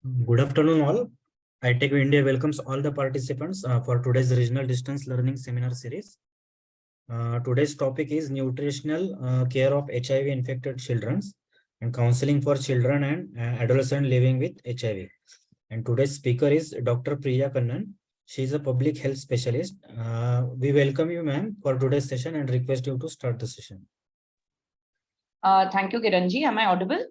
Good afternoon, all. iTech India welcomes all the participants for today's regional distance learning seminar series. Today's topic is nutritional care of HIV-infected children and counseling for children and adolescents living with HIV. And today's speaker is Dr. Priya Kannan. She is a public health specialist. We welcome you, ma'am, for today's session and request you to start the session. Thank you, Kiranji. Am I audible?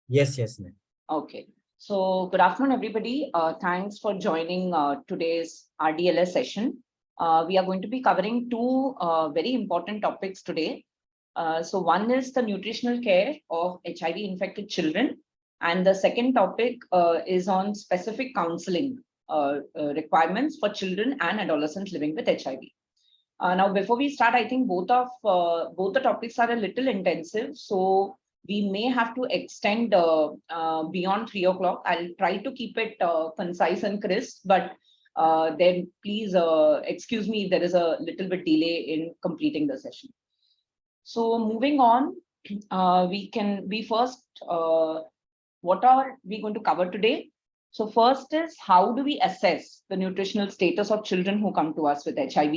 Yes, ma'am. Okay. So good afternoon, everybody. Thanks for joining today's RDLS session. We are going to be covering two very important topics today. So one is the nutritional care of HIV-infected children. And the second topic is on specific counseling requirements for children and adolescents living with HIV. Now, before we start, I think both the topics are a little intensive. So we may have to extend beyond 3 o'clock. I'll try to keep it concise and crisp, but then please excuse me if there is a little bit delay in completing the session. So moving on, what are we going to cover today? So first is, how do we assess the nutritional status of children who come to us with HIV?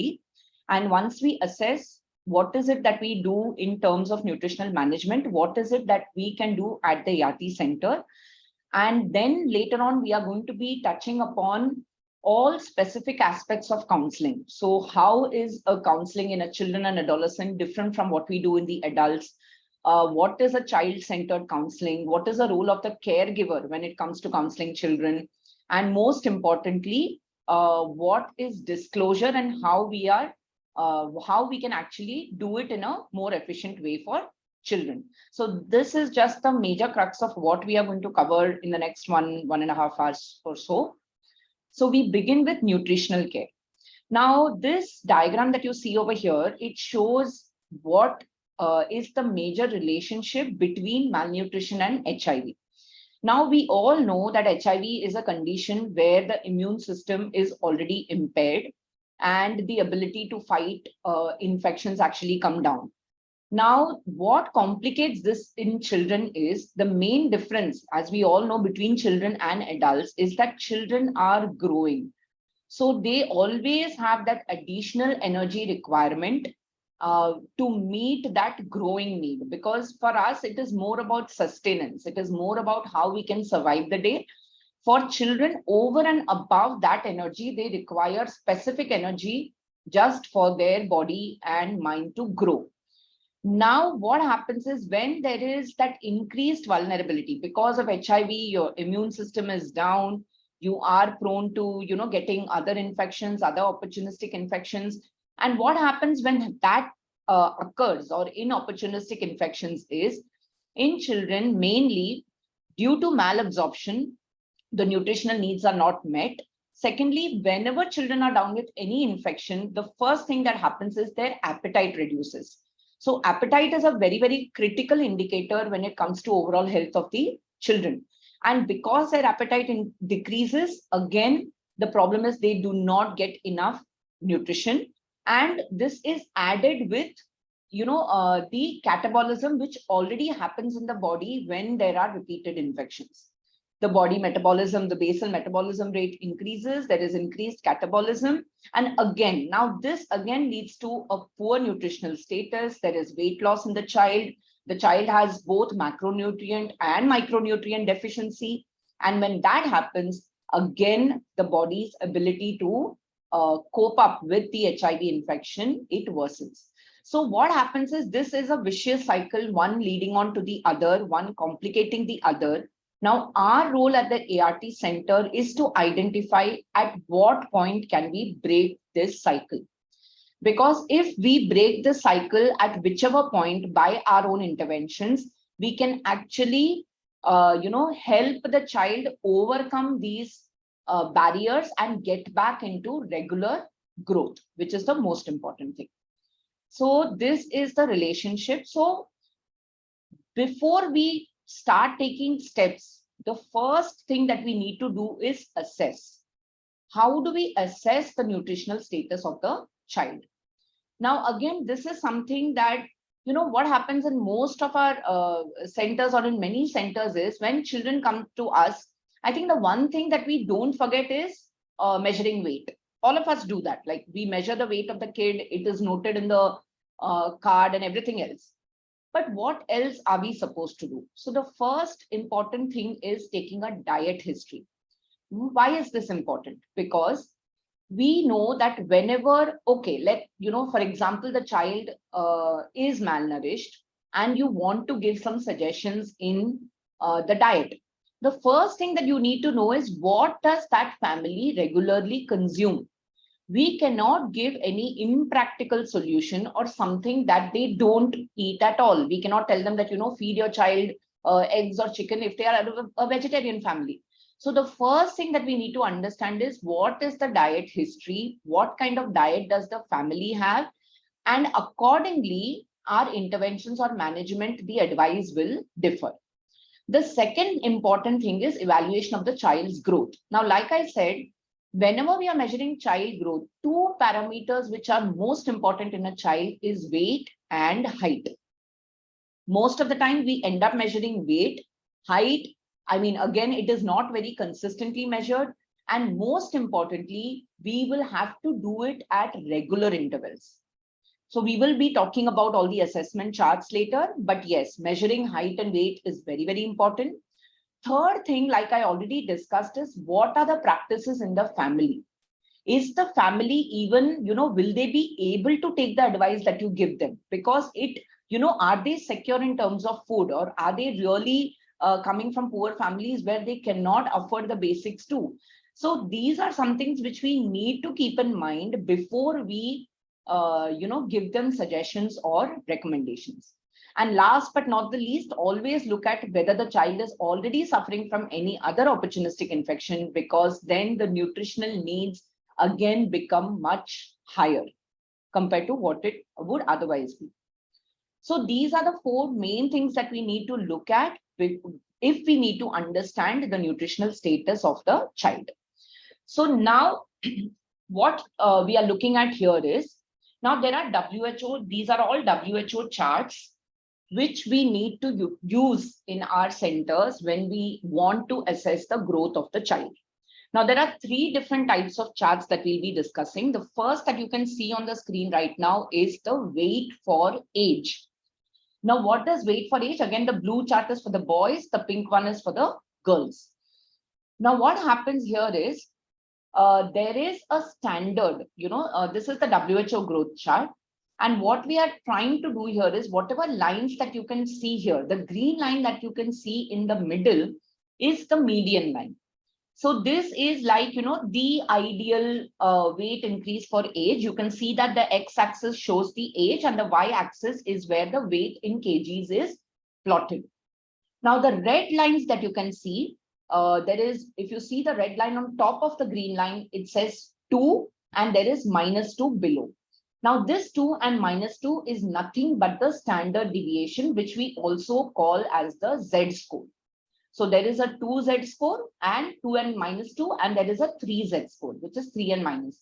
And once we assess, what is it that we do in terms of nutritional management? What is it that we can do at the ART center? And then later on, we are going to be touching upon all specific aspects of counseling. So how is a counseling in a children and adolescent different from what we do in the adults? What is a child-centered counseling? What is the role of the caregiver when it comes to counseling children? And most importantly, what is disclosure and how we can actually do it in a more efficient way for children. So this is just the major crux of what we are going to cover in the next one and a half hours or so. So we begin with nutritional care. Now, this diagram that you see over here, it shows what is the major relationship between malnutrition and HIV. Now, we all know that HIV is a condition where the immune system is already impaired and the ability to fight infections actually come down. Now, what complicates this in children is the main difference, as we all know, between children and adults is that children are growing. So they always have that additional energy requirement to meet that growing need, because for us, it is more about sustenance. It is more about how we can survive the day. For children, over and above that energy, they require specific energy just for their body and mind to grow. Now, what happens is when there is that increased vulnerability because of HIV, your immune system is down, you are prone to, getting other infections, other opportunistic infections. And what happens when that occurs, or inopportunistic infections, is in children, mainly due to malabsorption, the nutritional needs are not met. Secondly, whenever children are down with any infection, the first thing that happens is their appetite reduces. So appetite is a very, very critical indicator when it comes to overall health of the children. And because their appetite decreases, again, the problem is they do not get enough nutrition. And this is added with, the catabolism, which already happens in the body when there are repeated infections. The body metabolism, the basal metabolism rate increases, there is increased catabolism. And again, now this again leads to a poor nutritional status. There is weight loss in the child. The child has both macronutrient and micronutrient deficiency. And when that happens, again, the body's ability to cope up with the HIV infection, it worsens. So what happens is this is a vicious cycle, one leading on to the other, one complicating the other. Now, our role at the ART center is to identify at what point can we break this cycle. Because if we break the cycle at whichever point by our own interventions, we can actually, help the child overcome these barriers and get back into regular growth, which is the most important thing. So this is the relationship. So before we start taking steps, the first thing that we need to do is assess. How do we assess the nutritional status of the child? Now, again, this is something that, what happens in most of our centers or in many centers is when children come to us I think the one thing that we don't forget is measuring weight. All of us do that. Like we measure the weight of the kid, it is noted in the card and everything else. But what else are we supposed to do? So the first important thing is taking a diet history. Why is this important? Because we know that whenever, okay, for example, the child is malnourished and you want to give some suggestions in the diet. The first thing that you need to know is what does that family regularly consume? We cannot give any impractical solution or something that they don't eat at all. We cannot tell them that, feed your child eggs or chicken if they are a vegetarian family. So the first thing that we need to understand is what is the diet history? What kind of diet does the family have? And accordingly, our interventions or management, the advice will differ. The second important thing is evaluation of the child's growth. Now, like I said, whenever we are measuring child growth, two parameters which are most important in a child is weight and height. Most of the time we end up measuring weight. Height, I mean, again, it is not very consistently measured. And most importantly, we will have to do it at regular intervals. So we will be talking about all the assessment charts later, but yes, measuring height and weight is very, very important. Third thing, like I already discussed, is what are the practices in the family? Is the family even, will they be able to take the advice that you give them? Because are they secure in terms of food, or are they really coming from poor families where they cannot afford the basics too? So these are some things which we need to keep in mind before we, give them suggestions or recommendations. And last but not the least, always look at whether the child is already suffering from any other opportunistic infection, because then the nutritional needs again become much higher compared to what it would otherwise be. So these are the four main things that we need to look at if we need to understand the nutritional status of the child. So now what we are looking at here is, now there are WHO, these are all WHO charts which we need to use in our centers when we want to assess the growth of the child. Now, there are three different types of charts that we'll be discussing. The first that you can see on the screen right now is the weight for age. Now, what does weight for age? Again, the blue chart is for the boys, the pink one is for the girls. Now, what happens here is, there is a standard, this is the WHO growth chart. And what we are trying to do here is, whatever lines that you can see here, the green line that you can see in the middle is the median line. So this is like, the ideal weight increase for age. You can see that the x-axis shows the age and the y-axis is where the weight in kgs is plotted. Now, the red lines that you can see, if you see the red line on top of the green line, it says 2 and there is -2 below. Now, this 2 and -2 is nothing but the standard deviation, which we also call as the Z score. So there is a 2Z score and 2 and -2, and there is a 3Z score, which is 3 and -.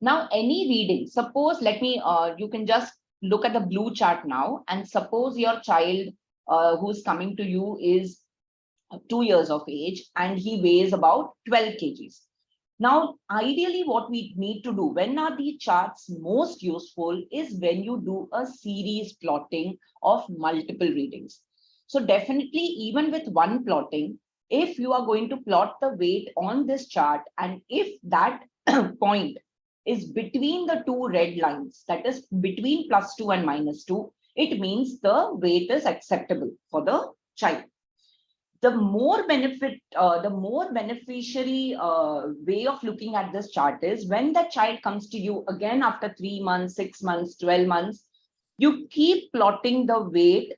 Now, any reading, suppose, you can just look at the blue chart now, and suppose your child who's coming to you is 2 years of age and he weighs about 12 kgs. Now, ideally, what we need to do, when are the charts most useful, is when you do a series plotting of multiple readings. So definitely, even with one plotting, if you are going to plot the weight on this chart, and if that point is between the two red lines, that is between +2 and -2, it means the weight is acceptable for the child. The more beneficiary way of looking at this chart is, when the child comes to you again after 3 months, 6 months, 12 months, you keep plotting the weight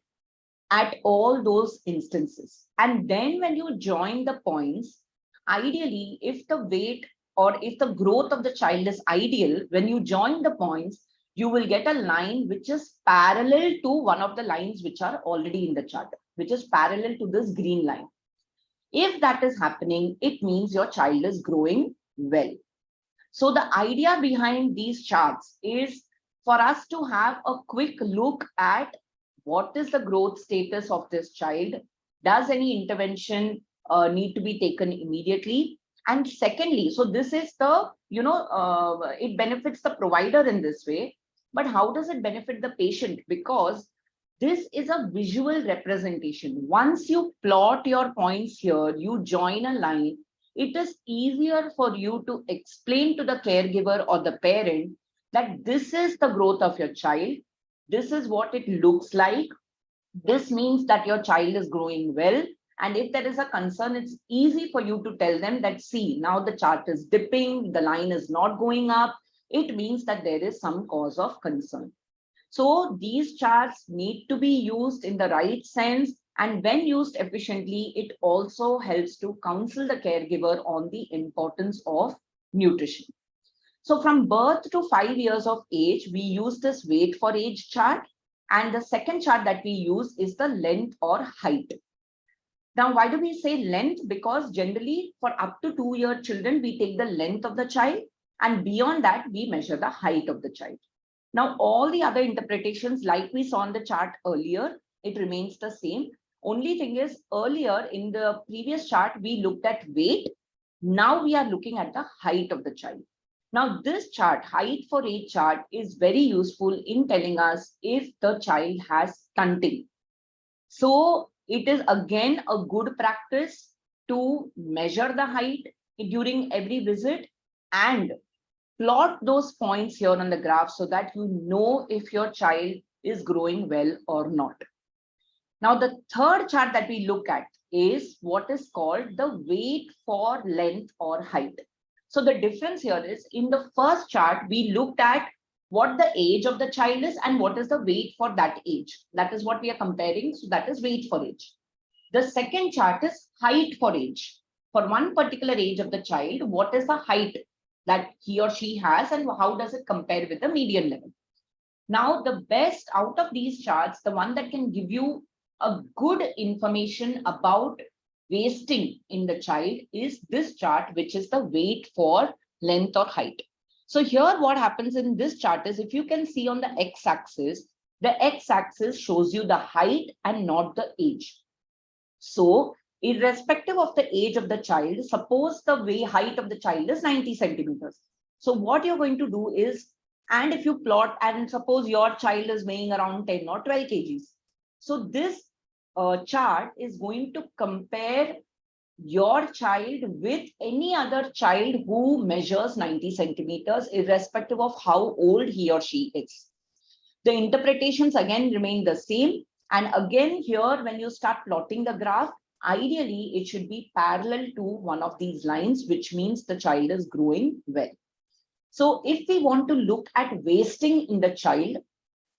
at all those instances. And then when you join the points, ideally, if the weight or if the growth of the child is ideal, when you join the points, you will get a line which is parallel to one of the lines which are already in the chart, which is parallel to this green line. If that is happening, it means your child is growing well. So the idea behind these charts is for us to have a quick look at what is the growth status of this child. Does any intervention need to be taken immediately. And secondly, so this is the, it benefits the provider in this way, but how does it benefit the patient? Because this is a visual representation. Once you plot your points here, you join a line, it is easier for you to explain to the caregiver or the parent that this is the growth of your child. This is what it looks like. This means that your child is growing well. And if there is a concern, it's easy for you to tell them that, see, now the chart is dipping, the line is not going up. It means that there is some cause of concern. So these charts need to be used in the right sense. And when used efficiently, it also helps to counsel the caregiver on the importance of nutrition. So from birth to 5 years of age, we use this weight for age chart. And the second chart that we use is the length or height. Now, why do we say length? Because generally for up to 2-year children, we take the length of the child, and beyond that, we measure the height of the child. Now, all the other interpretations, like we saw on the chart earlier, it remains the same. Only thing is, earlier in the previous chart, we looked at weight. Now we are looking at the height of the child. Now, this chart, height for age chart, is very useful in telling us if the child has stunting. So it is again a good practice to measure the height during every visit and plot those points here on the graph so that you know if your child is growing well or not. Now, the third chart that we look at is what is called the weight for length or height. So the difference here is, in the first chart, we looked at what the age of the child is and what is the weight for that age. That is what we are comparing. So that is weight for age. The second chart is height for age. For one particular age of the child, what is the height that he or she has and how does it compare with the median level? Now, the best out of these charts, the one that can give you a good information about wasting in the child is this chart, which is the weight for length or height. So here what happens in this chart is, if you can see on the x-axis, the x-axis shows you the height and not the age. So irrespective of the age of the child, suppose the height of the child is 90 centimeters. So what you're going to do is, and if you plot, and suppose your child is weighing around 10 or 12 kgs. So this chart is going to compare your child with any other child who measures 90 centimeters, irrespective of how old he or she is. The interpretations again remain the same. And again here, when you start plotting the graph, ideally it should be parallel to one of these lines, which means the child is growing well. So if we want to look at wasting in the child,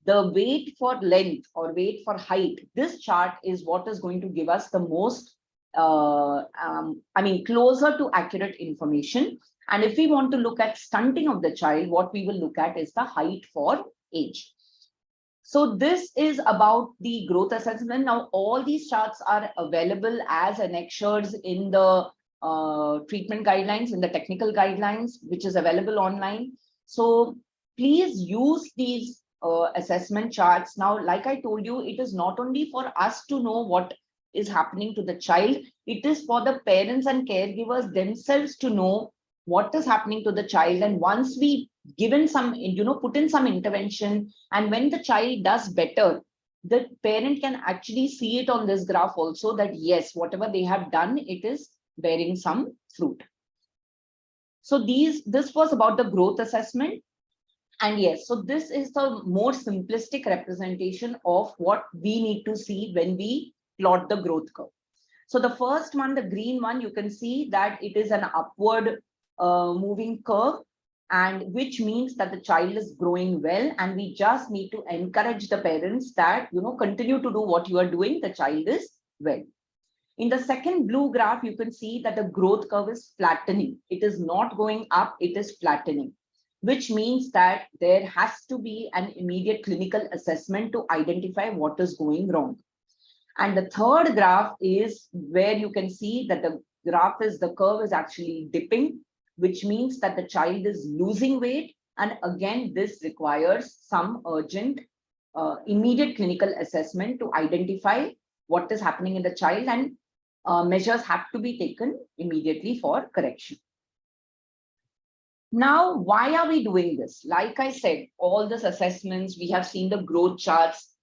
the weight for length or weight for height, this chart is what is going to give us the most, closer to accurate information. And if we want to look at stunting of the child, what we will look at is the height for age. So this is about the growth assessment. Now, all these charts are available as annexures in the treatment guidelines, in the technical guidelines, which is available online. So please use these assessment charts. Now, like I told you, it is not only for us to know what is happening to the child, it is for the parents and caregivers themselves to know what is happening to the child. And once we given some, put in some intervention, and when the child does better, the parent can actually see it on this graph also that yes, whatever they have done, it is bearing some fruit. So this was about the growth assessment. And yes, so this is the more simplistic representation of what we need to see when we plot the growth curve. So the first one, the green one, you can see that it is an upward moving curve, and which means that the child is growing well. And we just need to encourage the parents that, continue to do what you are doing. The child is well. In the second blue graph, you can see that the growth curve is flattening. It is not going up, it is flattening, which means that there has to be an immediate clinical assessment to identify what is going wrong. And the third graph is where you can see that the curve is actually dipping, which means that the child is losing weight. And again, this requires some urgent, immediate clinical assessment to identify what is happening in the child. And measures have to be taken immediately for correction. Now, why are we doing this? Like I said, all these assessments, we have seen the growth charts.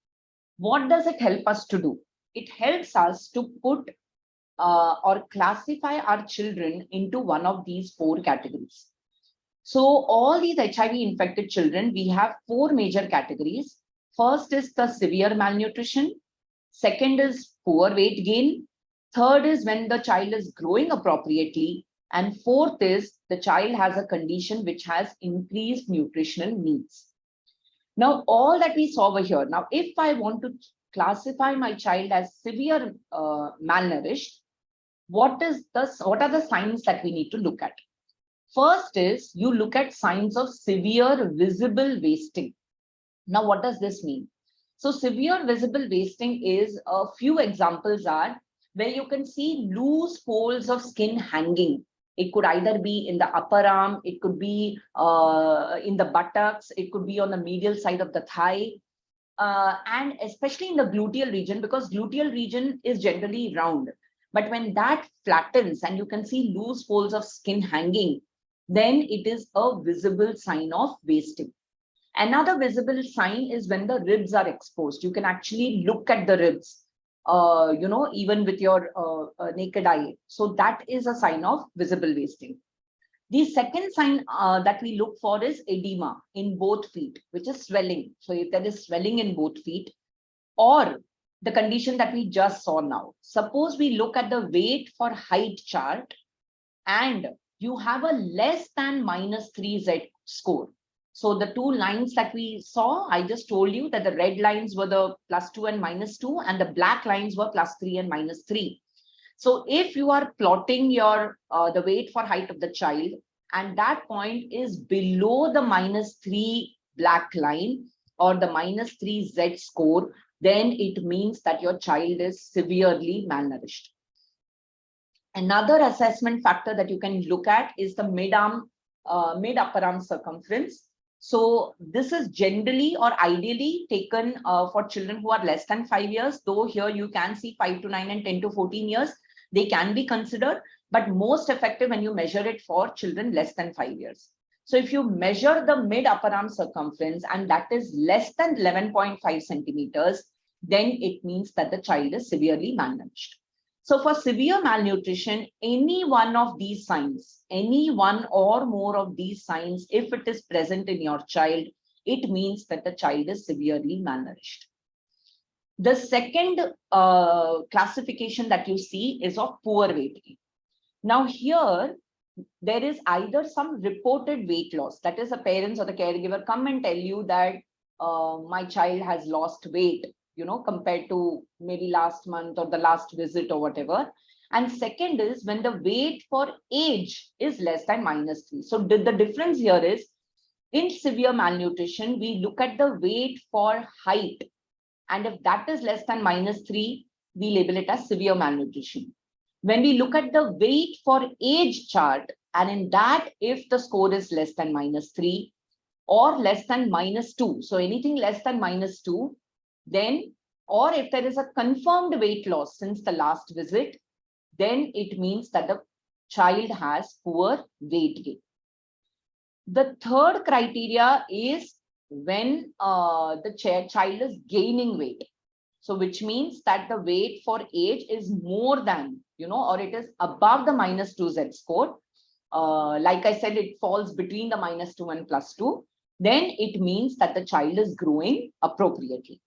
What does it help us to do? It helps us to put or classify our children into one of these 4 categories. So all these HIV infected children, we have 4 major categories. First is the severe malnutrition. Second is poor weight gain. Third is when the child is growing appropriately. And fourth is the child has a condition which has increased nutritional needs. Now, all that we saw over here. Now, if I want to classify my child as severe malnourished, what are the signs that we need to look at? First is you look at signs of severe visible wasting. Now, what does this mean? So severe visible wasting is, a few examples are where you can see loose folds of skin hanging. It could either be in the upper arm, it could be in the buttocks, it could be on the medial side of the thigh, and especially in the gluteal region, because gluteal region is generally round. But when that flattens and you can see loose folds of skin hanging, then it is a visible sign of wasting. Another visible sign is when the ribs are exposed. You can actually look at the ribs, even with your naked eye. So that is a sign of visible wasting. The second sign that we look for is edema in both feet, which is swelling. So if there is swelling in both feet, or the condition that we just saw now. Suppose we look at the weight for height chart and you have a less than -3 Z score. So the 2 lines that we saw, I just told you that the red lines were the +2 and -2, and the black lines were +3 and -3. So if you are plotting your the weight for height of the child, and that point is below the -3 black line or the -3 Z score, then it means that your child is severely malnourished. Another assessment factor that you can look at is the mid-upper arm circumference. So this is generally or ideally taken for children who are less than 5 years, though here you can see 5 to 9 and 10 to 14 years. They can be considered, but most effective when you measure it for children less than 5 years. So if you measure the mid-upper arm circumference and that is less than 11.5 centimeters, then it means that the child is severely malnourished. So for severe malnutrition, any one of these signs, any one or more of these signs, if it is present in your child, it means that the child is severely malnourished. The second classification that you see is of poor weight gain. Now here, there is either some reported weight loss, that is the parents or the caregiver come and tell you that my child has lost weight, compared to maybe last month or the last visit or whatever. And second is when the weight for age is less than -3. So the difference here is in severe malnutrition, we look at the weight for height. And if that is less than -3, we label it as severe malnutrition. When we look at the weight for age chart, and in that, if the score is less than -3 or less than -2, so anything less than -2, then, or if there is a confirmed weight loss since the last visit, then it means that the child has poor weight gain. The third criteria is when the child is gaining weight. So which means that the weight for age is more than, or it is above the -2 Z score. Like I said, it falls between the -2 and +2. Then it means that the child is growing appropriately.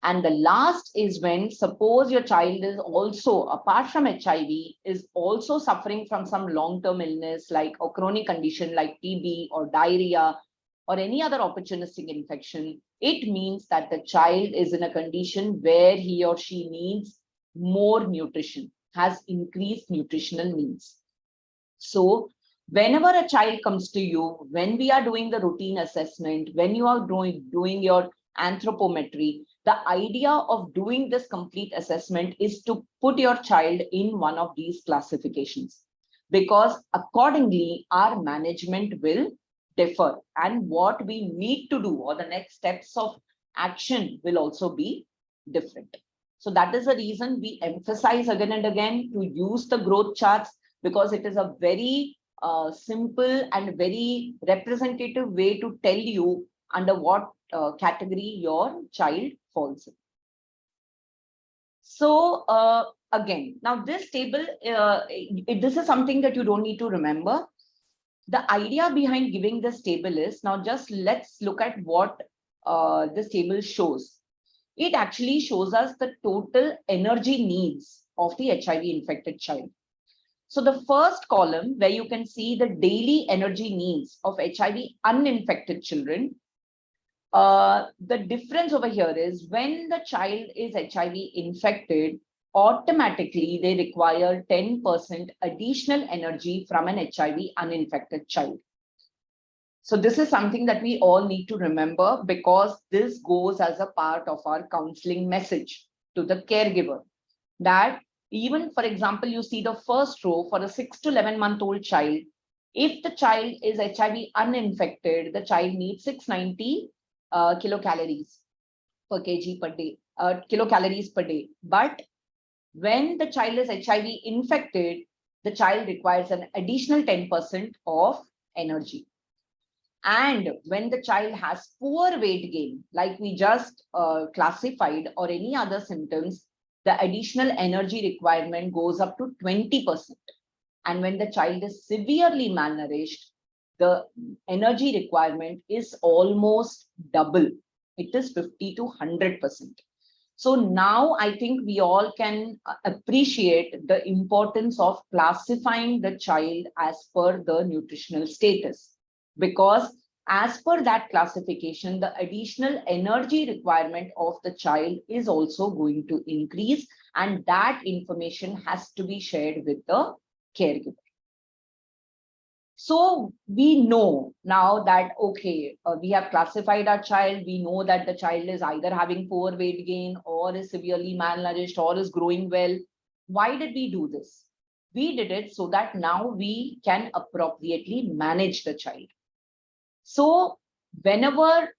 And the last is when, suppose your child is also, apart from HIV, is also suffering from some long-term illness like a chronic condition like TB or diarrhea or any other opportunistic infection, it means that the child is in a condition where he or she needs more nutrition, has increased nutritional needs. So whenever a child comes to you, when we are doing the routine assessment, when you are doing your anthropometry, the idea of doing this complete assessment is to put your child in one of these classifications, because accordingly our management will differ and what we need to do or the next steps of action will also be different. So that is the reason we emphasize again and again to use the growth charts, because it is a very simple and very representative way to tell you under what category your child falls in. So again, now this table, this is something that you don't need to remember. The idea behind giving this table is, now just let's look at what this table shows. It actually shows us the total energy needs of the HIV infected child. So the first column, where you can see the daily energy needs of HIV uninfected children, the difference over here is when the child is HIV infected, automatically they require 10% additional energy from an HIV uninfected child. So this is something that we all need to remember, because this goes as a part of our counseling message to the caregiver, that even, for example, you see the first row for a 6 to 11-month-old child. If the child is HIV uninfected, the child needs 690 kilocalories per kg per day, kilocalories per day. But when the child is HIV infected, the child requires an additional 10% of energy. And when the child has poor weight gain, like we just classified, or any other symptoms, the additional energy requirement goes up to 20%. And when the child is severely malnourished, the energy requirement is almost double. It is 50 to 100%. So now I think we all can appreciate the importance of classifying the child as per the nutritional status, because as per that classification, the additional energy requirement of the child is also going to increase, and that information has to be shared with the caregiver. So we know now that, okay, we have classified our child. We know that the child is either having poor weight gain, or is severely malnourished, or is growing well. Why did we do this? We did it so that now we can appropriately manage the child. So whenever,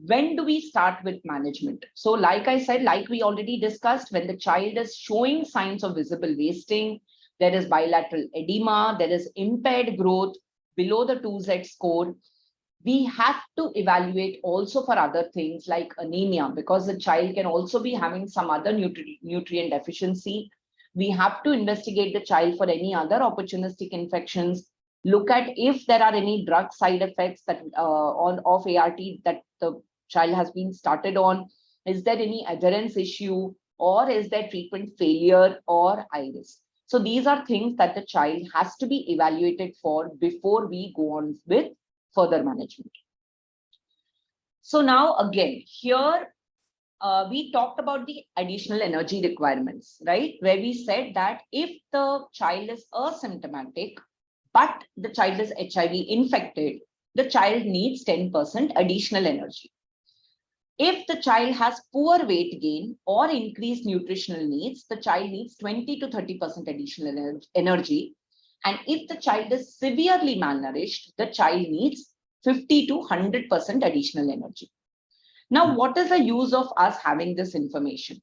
when do we start with management? So like I said, like we already discussed, when the child is showing signs of visible wasting, there is bilateral edema, there is impaired growth below the 2Z score, we have to evaluate also for other things like anemia, because the child can also be having some other nutrient deficiency. We have to investigate the child for any other opportunistic infections. Look at if there are any drug side effects that of ART that the child has been started on. Is there any adherence issue, or is there treatment failure or iris? So these are things that the child has to be evaluated for before we go on with further management. So now again, here we talked about the additional energy requirements, right? Where we said that if the child is asymptomatic, but the child is HIV infected, the child needs 10% additional energy. If the child has poor weight gain or increased nutritional needs, the child needs 20 to 30% additional energy. And if the child is severely malnourished, the child needs 50 to 100% additional energy. Now, what is the use of us having this information?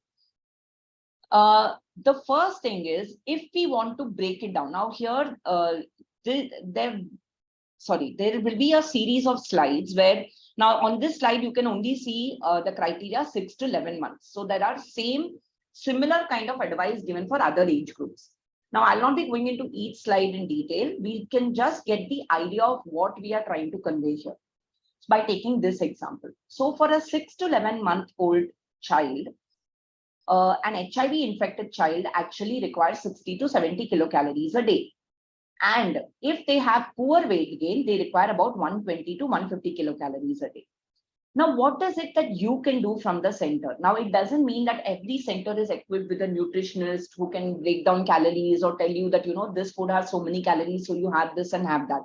The first thing is, if we want to break it down, now here, there will be a series of slides where, now on this slide, you can only see the criteria 6 to 11 months. So there are similar kind of advice given for other age groups. Now, I'll not be going into each slide in detail. We can just get the idea of what we are trying to convey here by taking this example. So for a 6 to 11-month-old child, an HIV infected child actually requires 60 to 70 kilocalories a day. And if they have poor weight gain, they require about 120 to 150 kilocalories a day. Now, what is it that you can do from the center? Now, it doesn't mean that every center is equipped with a nutritionist who can break down calories or tell you that, you know, this food has so many calories, so you have this and have that.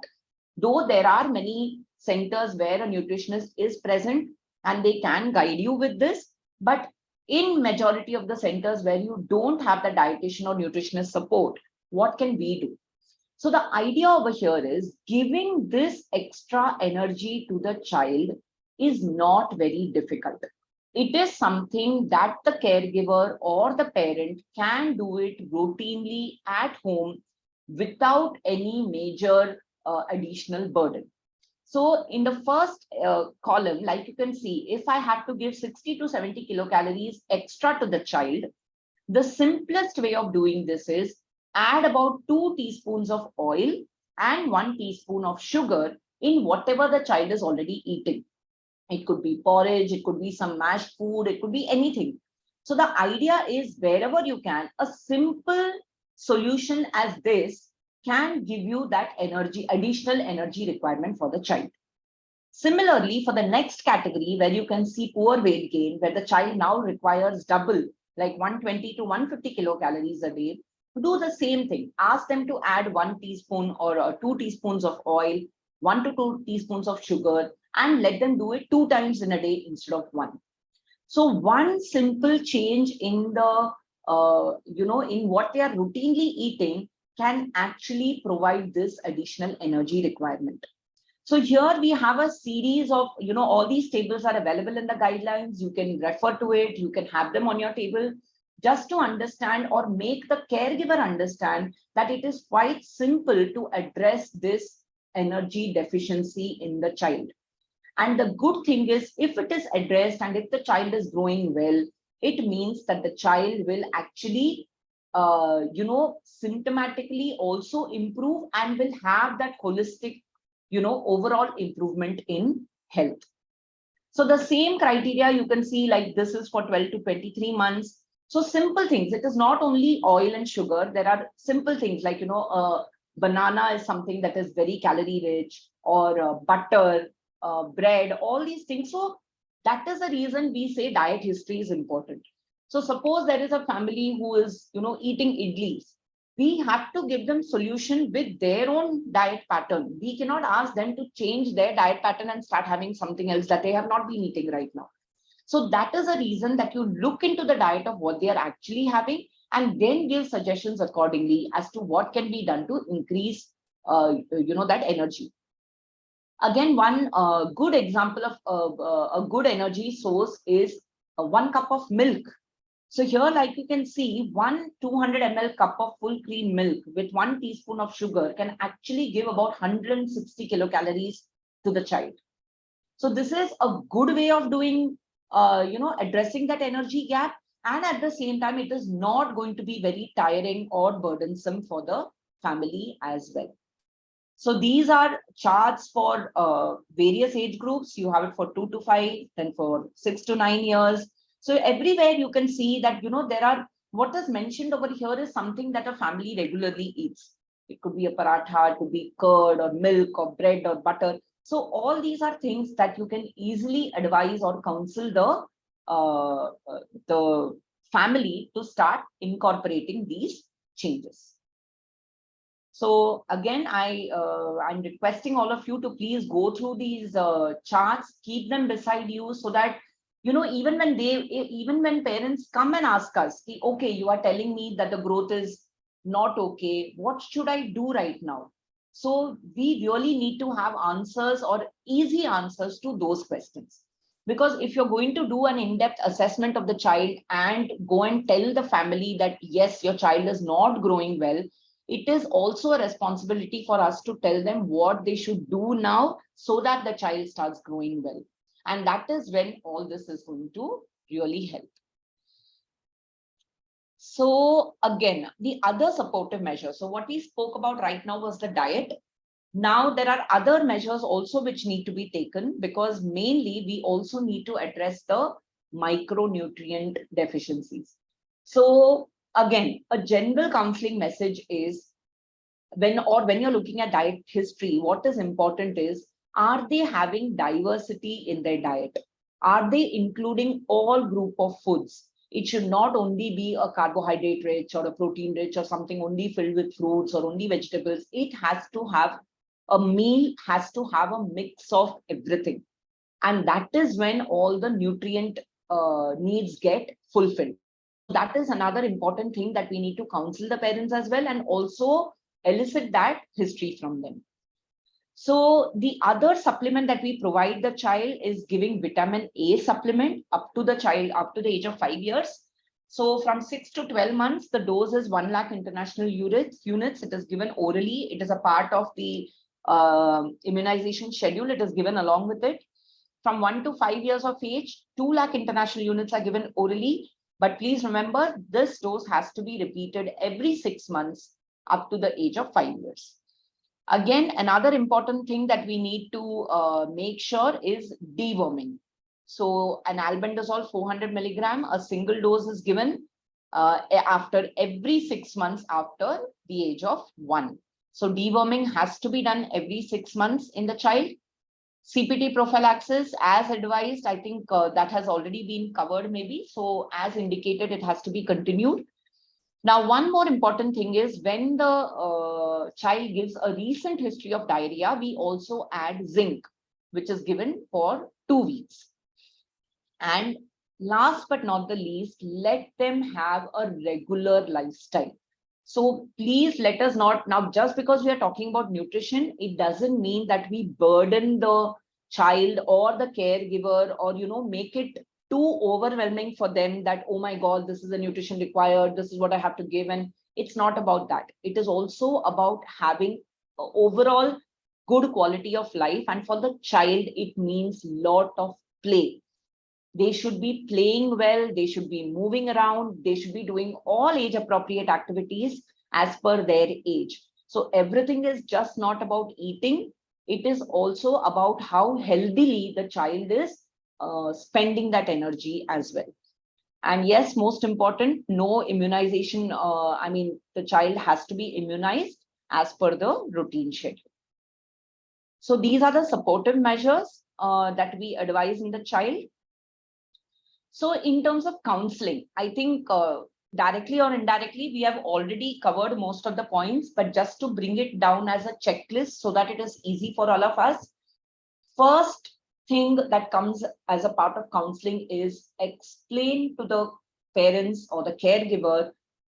Though there are many centers where a nutritionist is present and they can guide you with this, but in majority of the centers where you don't have the dietitian or nutritionist support, what can we do? So the idea over here is giving this extra energy to the child is not very difficult. it is something that the caregiver or the parent can do it routinely at home without any major additional burden. So in the first column, like you can see, if I have to give 60 to 70 kilocalories extra to the child, the simplest way of doing this is add about 2 teaspoons of oil and 1 teaspoon of sugar in whatever the child is already eating. It could be porridge, it could be some mashed food, it could be anything. So the idea is wherever you can, a simple solution as this can give you that energy, additional energy requirement for the child. Similarly, for the next category where you can see poor weight gain, where the child now requires double, like 120 to 150 kilocalories a day, do the same thing. Ask them to add 1 teaspoon or 2 teaspoons of oil, 1 to 2 teaspoons of sugar, and let them do it 2 times in a day instead of 1. So one simple change in the, in what they are routinely eating can actually provide this additional energy requirement. So here we have a series of, all these tables are available in the guidelines. You can refer to it. You can have them on your table just to understand or make the caregiver understand that it is quite simple to address this energy deficiency in the child. And the good thing is, if it is addressed and if the child is growing well, it means that the child will actually, symptomatically also improve and will have that holistic, overall improvement in health. So the same criteria you can see, like this is for 12 to 23 months. So simple things. It is not only oil and sugar. There are simple things like, banana is something that is very calorie rich, or butter, bread, all these things. So that is the reason we say diet history is important. So suppose there is a family who is, eating idlis. We have to give them solution with their own diet pattern. We cannot ask them to change their diet pattern and start having something else that they have not been eating right now. So that is a reason that you look into the diet of what they are actually having and then give suggestions accordingly as to what can be done to increase, that energy. Again, one good example of a good energy source is 1 cup of milk. So here, like you can see, 1 200 ml cup of full cream milk with 1 teaspoon of sugar can actually give about 160 kilocalories to the child. So this is a good way of doing, addressing that energy gap. And at the same time, it is not going to be very tiring or burdensome for the family as well. So these are charts for various age groups. You have it for 2 to 5, then for 6 to 9 years. So everywhere you can see that, there are, what is mentioned over here is something that a family regularly eats. It could be a paratha, it could be curd or milk or bread or butter. So all these are things that you can easily advise or counsel the family to start incorporating these changes. So again, I'm requesting all of you to please go through these charts, keep them beside you so that, even when parents come and ask us, okay, you are telling me that the growth is not okay, what should I do right now? So we really need to have answers or easy answers to those questions. Because if you're going to do an in-depth assessment of the child and go and tell the family that, yes, your child is not growing well, it is also a responsibility for us to tell them what they should do now so that the child starts growing well. And that is when all this is going to really help. So again, the other supportive measures. So what we spoke about right now was the diet. Now there are other measures also which need to be taken, because mainly we also need to address the micronutrient deficiencies. So again, a general counseling message is, when you're looking at diet history, what is important is, are they having diversity in their diet? Are they including all group of foods? It should not only be a carbohydrate rich or a protein rich or something only filled with fruits or only vegetables. It has to have a meal, has to have a mix of everything. And that is when all the nutrient needs get fulfilled. That is another important thing that we need to counsel the parents as well, and also elicit that history from them. So the other supplement that we provide the child is giving vitamin A supplement up to the child up to the age of 5 years. So from 6 to 12 months, the dose is 1 lakh international units. It is given orally. It is a part of the immunization schedule. It is given along with it. From 1 to 5 years of age, 2 lakh international units are given orally. But please remember, this dose has to be repeated every 6 months up to the age of 5 years. Again, another important thing that we need to make sure is deworming. So an albendazole 400 milligram, a single dose is given after every 6 months after the age of 1. So deworming has to be done every 6 months in the child. CPT prophylaxis, as advised, I think that has already been covered maybe. So as indicated, it has to be continued. Now, one more important thing is when the child gives a recent history of diarrhea, we also add zinc, which is given for 2 weeks. And last but not the least, let them have a regular lifestyle. So please let us not, now just because we are talking about nutrition, it doesn't mean that we burden the child or the caregiver or, make it too overwhelming for them that, oh my God, this is the nutrition required, this is what I have to give. And it's not about that. It is also about having overall good quality of life. And for the child, it means lot of play. They should be playing well, they should be moving around, they should be doing all age appropriate activities as per their age. So everything is just not about eating. It is also about how healthily the child is spending that energy as well. And yes, most important, no immunization. The child has to be immunized as per the routine schedule. So these are the supportive measures that we advise in the child. So in terms of counseling, I think directly or indirectly, we have already covered most of the points, but just to bring it down as a checklist so that it is easy for all of us. First thing that comes as a part of counseling is explain to the parents or the caregiver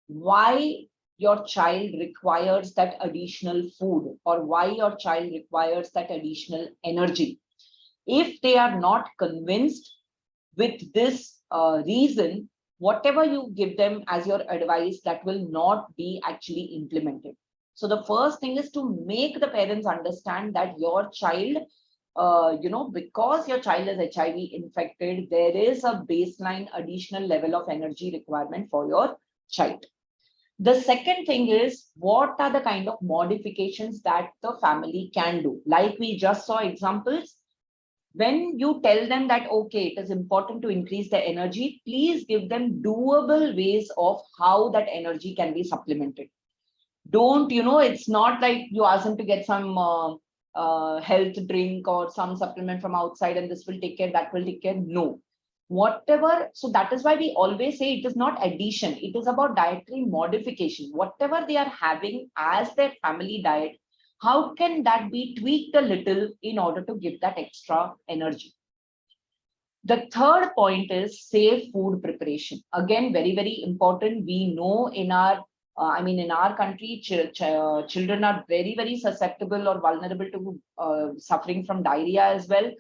why your child requires that additional food or why your child requires that additional energy. If they are not convinced with this reason, whatever you give them as your advice, that will not be actually implemented. So the first thing is to make the parents understand that your child, because your child is HIV infected, there is a baseline additional level of energy requirement for your child. The second thing is, what are the kind of modifications that the family can do? Like we just saw examples. When you tell them that, okay, it is important to increase the energy, please give them doable ways of how that energy can be supplemented. Don't, it's not like you ask them to get some health drink or some supplement from outside and this will take care, that will take care. No, whatever. So that is why we always say it is not addition. It is about dietary modification. Whatever they are having as their family diet, how can that be tweaked a little in order to give that extra energy? The third point is safe food preparation. Again, very, very important. We know in our, in our country, children are very, very susceptible or vulnerable to suffering from diarrhea as well.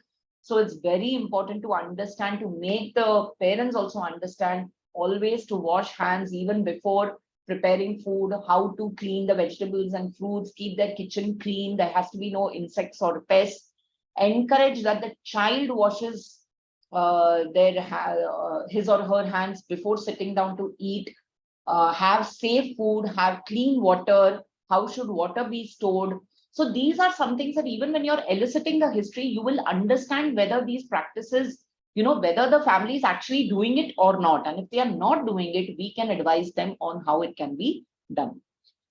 So it's very important to understand, to make the parents also understand always to wash hands even before preparing food, how to clean the vegetables and fruits, keep their kitchen clean. There has to be no insects or pests. Encourage that the child washes his or her hands before sitting down to eat. Have safe food, have clean water. How should water be stored? So these are some things that even when you're eliciting the history, you will understand whether these practices, whether the family is actually doing it or not. And if they are not doing it, we can advise them on how it can be done.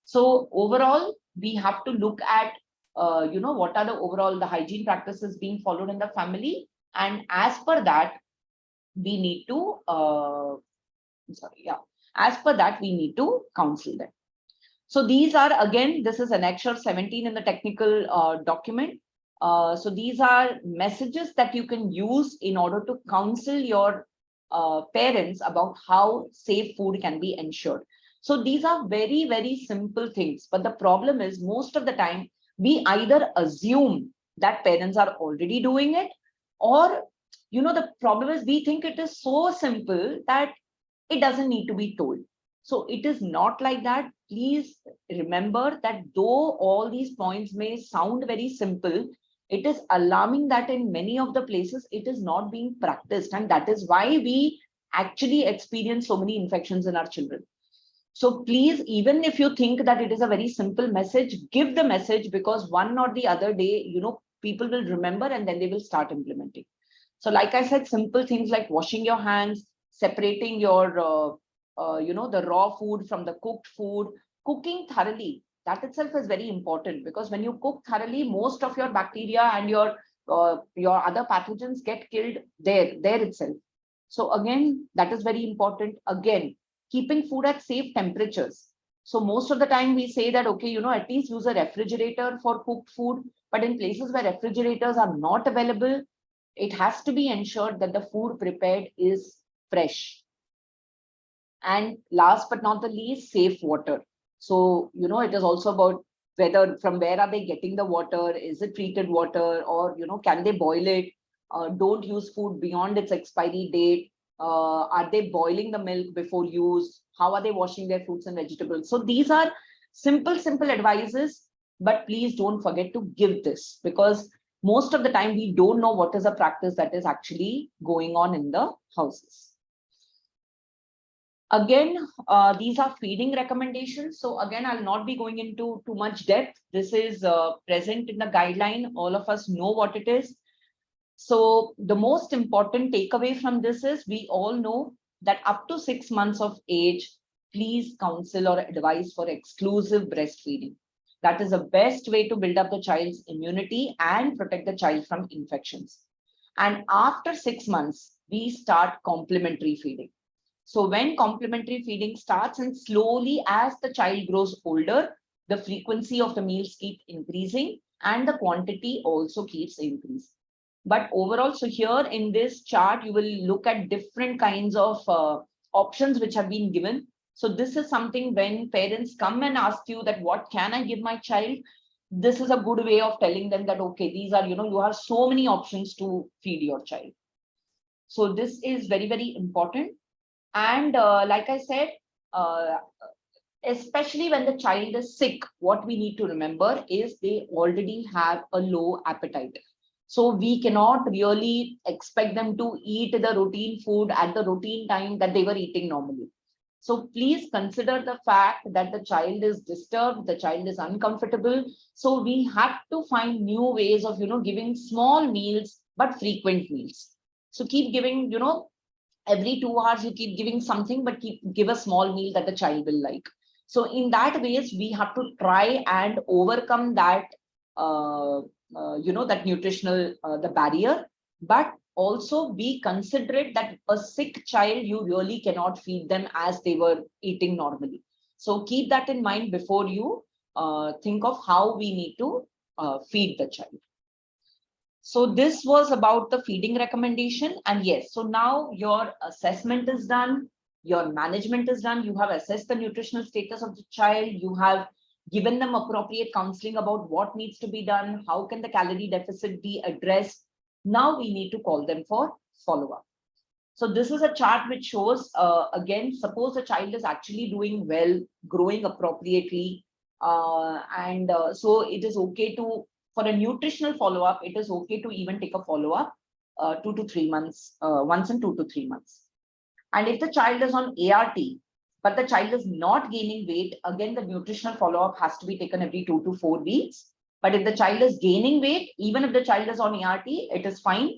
So overall, we have to look at, what are the hygiene practices being followed in the family. And as per that, we need to, as per that, we need to counsel them. So these are, again, this is annexure 17 in the technical document. So these are messages that you can use in order to counsel your parents about how safe food can be ensured. So these are very, very simple things. But the problem is most of the time we either assume that parents are already doing it, or, the problem is we think it is so simple that it doesn't need to be told. So it is not like that. Please remember that though all these points may sound very simple, it is alarming that in many of the places it is not being practiced. And that is why we actually experience so many infections in our children. So please, even if you think that it is a very simple message, give the message, because one or the other day, people will remember and then they will start implementing. So like I said, simple things like washing your hands, separating your, the raw food from the cooked food, cooking thoroughly. That itself is very important, because when you cook thoroughly, most of your bacteria and your other pathogens get killed there itself. So again, that is very important. Again, keeping food at safe temperatures. So most of the time we say that, okay, at least use a refrigerator for cooked food. But in places where refrigerators are not available, it has to be ensured that the food prepared is fresh. And last but not the least, safe water. So, it is also about from where are they getting the water? Is it treated water, or, can they boil it? Don't use food beyond its expiry date. Are they boiling the milk before use? How are they washing their fruits and vegetables? So these are simple advices, but please don't forget to give this, because most of the time we don't know what is a practice that is actually going on in the houses. Again, these are feeding recommendations. So again, I'll not be going into too much depth. This is present in the guideline. All of us know what it is. So the most important takeaway from this is, we all know that up to 6 months of age, please counsel or advise for exclusive breastfeeding. That is the best way to build up the child's immunity and protect the child from infections. And after 6 months, we start complementary feeding. So when complementary feeding starts, and slowly as the child grows older, the frequency of the meals keep increasing and the quantity also keeps increasing. But overall, so here in this chart, you will look at different kinds of options which have been given. So this is something when parents come and ask you that, what can I give my child? This is a good way of telling them that, okay, these are, you have so many options to feed your child. So this is very, very important. And like I said, especially when the child is sick, what we need to remember is they already have a low appetite. So we cannot really expect them to eat the routine food at the routine time that they were eating normally. So please consider the fact that the child is disturbed, the child is uncomfortable. So we have to find new ways of, giving small meals, but frequent meals. So keep giving, every 2 hours you keep giving something, but give a small meal that the child will like. So in that ways, we have to try and overcome that, that nutritional, the barrier, but also be considerate that a sick child, you really cannot feed them as they were eating normally. So keep that in mind before you think of how we need to feed the child. So this was about the feeding recommendation. And yes, so now your assessment is done, your management is done, you have assessed the nutritional status of the child, you have given them appropriate counseling about what needs to be done, how can the calorie deficit be addressed. Now we need to call them for follow-up. So this is a chart which shows, again, suppose the child is actually doing well, growing appropriately, so it is okay to, for a nutritional follow-up, it is okay to even take a follow-up 2 to 3 months, once in 2 to 3 months. And if the child is on ART, but the child is not gaining weight, again, the nutritional follow-up has to be taken every 2 to 4 weeks. But if the child is gaining weight, even if the child is on ART, it is fine.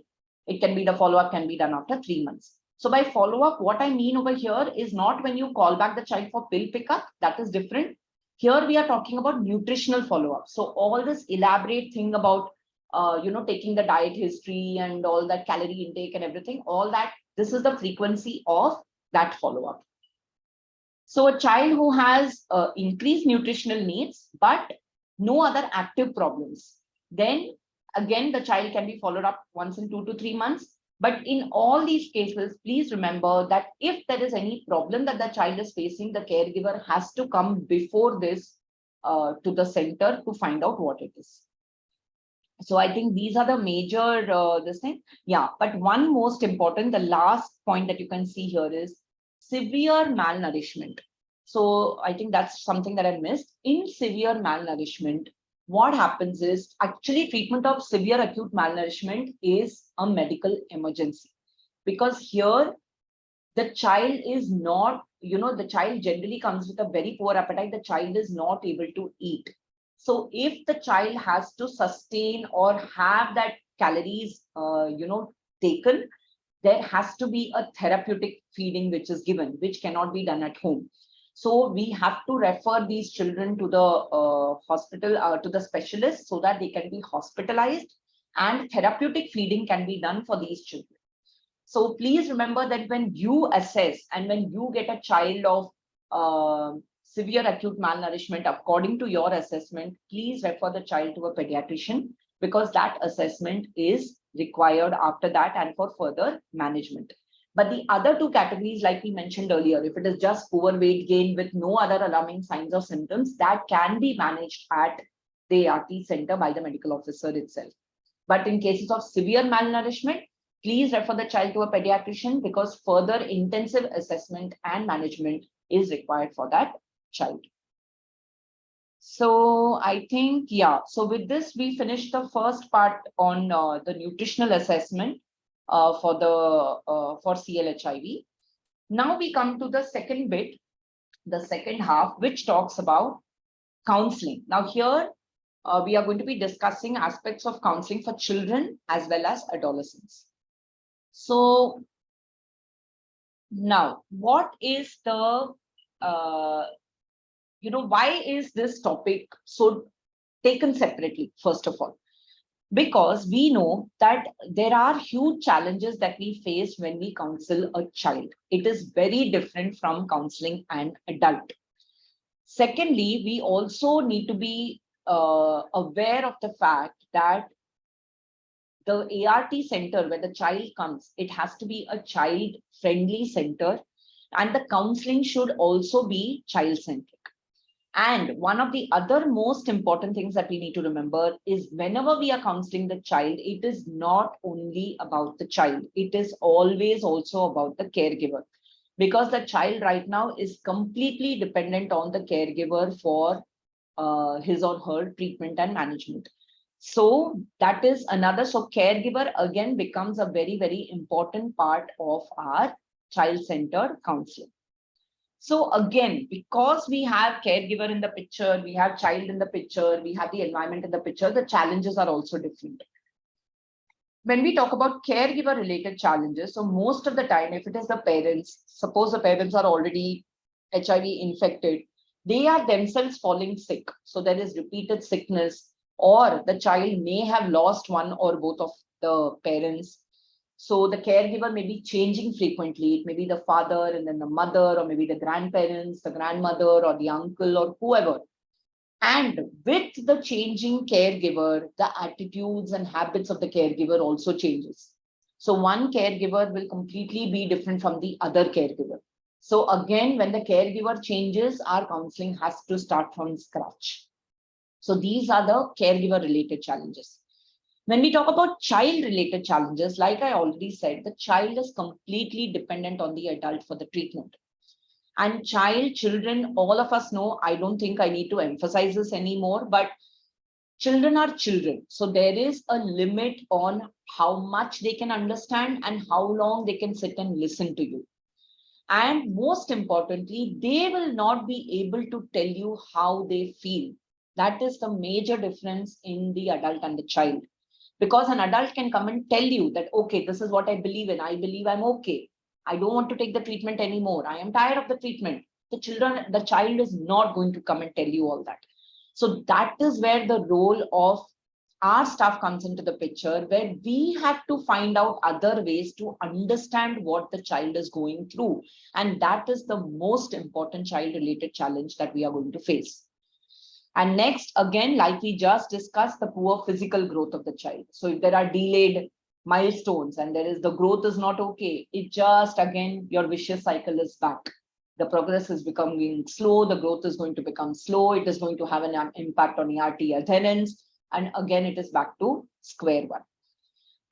It can be, the follow-up can be done after 3 months. So by follow-up, what I mean over here is not when you call back the child for pill pickup, that is different. Here we are talking about nutritional follow-up. So all this elaborate thing about, taking the diet history and all that calorie intake and everything, all that, this is the frequency of that follow-up. So a child who has increased nutritional needs, but no other active problems, then again, the child can be followed up once in 2 to 3 months. But in all these cases, please remember that if there is any problem that the child is facing, the caregiver has to come before this to the center to find out what it is. So I think these are the major this thing. Yeah, but one most important, the last point that you can see here is severe malnourishment. So I think that's something that I missed. In severe malnourishment, what happens is actually treatment of severe acute malnourishment is a medical emergency, because here the child is not, the child generally comes with a very poor appetite. The child is not able to eat. So if the child has to sustain or have that calories, taken, there has to be a therapeutic feeding which is given, which cannot be done at home. So we have to refer these children to the hospital, to the specialist, so that they can be hospitalized and therapeutic feeding can be done for these children. So please remember that when you assess and when you get a child of severe acute malnourishment, according to your assessment, please refer the child to a pediatrician, because that assessment is required after that and for further management. But the other two categories, like we mentioned earlier, if it is just poor weight gain with no other alarming signs or symptoms, that can be managed at the ART center by the medical officer itself. But in cases of severe malnourishment, please refer the child to a pediatrician, because further intensive assessment and management is required for that child. So I think, yeah, so with this, we finished the first part on the nutritional assessment for CLHIV. Now we come to the second bit, the second half, which talks about counseling. Now here, we are going to be discussing aspects of counseling for children as well as adolescents. So now, what is the, why is this topic so taken separately, first of all? Because we know that there are huge challenges that we face when we counsel a child. It is very different from counseling an adult. Secondly, we also need to be aware of the fact that the ART center where the child comes, it has to be a child-friendly center, and the counseling should also be child-centric. And one of the other most important things that we need to remember is whenever we are counseling the child, it is not only about the child, it is always also about the caregiver. Because the child right now is completely dependent on the caregiver for his or her treatment and management. So that is another, so caregiver again becomes a very, very important part of our child-centered counseling. So again, because we have caregiver in the picture, we have child in the picture, we have the environment in the picture, the challenges are also different. When we talk about caregiver related challenges, so most of the time, if it is the parents, suppose the parents are already HIV infected, they are themselves falling sick. So there is repeated sickness, or the child may have lost one or both of the parents. So the caregiver may be changing frequently. It may be the father and then the mother, or maybe the grandparents, the grandmother, or the uncle, or whoever. And with the changing caregiver, the attitudes and habits of the caregiver also changes. So one caregiver will completely be different from the other caregiver. So again, when the caregiver changes, our counseling has to start from scratch. So these are the caregiver related challenges. When we talk about child related challenges, like I already said, the child is completely dependent on the adult for the treatment. And children, all of us know, I don't think I need to emphasize this anymore, but children are children. So there is a limit on how much they can understand and how long they can sit and listen to you. And most importantly, they will not be able to tell you how they feel. That is the major difference in the adult and the child. Because an adult can come and tell you that, okay, this is what I believe in. I believe I'm okay. I don't want to take the treatment anymore. I am tired of the treatment. The child is not going to come and tell you all that. So that is where the role of our staff comes into the picture, where we have to find out other ways to understand what the child is going through. And that is the most important child-related challenge that we are going to face. And next, again, like we just discussed, the poor physical growth of the child. So if there are delayed milestones and the growth is not okay, it just, again, your vicious cycle is back. the progress is becoming slow, the growth is going to become slow, it is going to have an impact on ART adherence, and again, it is back to square one.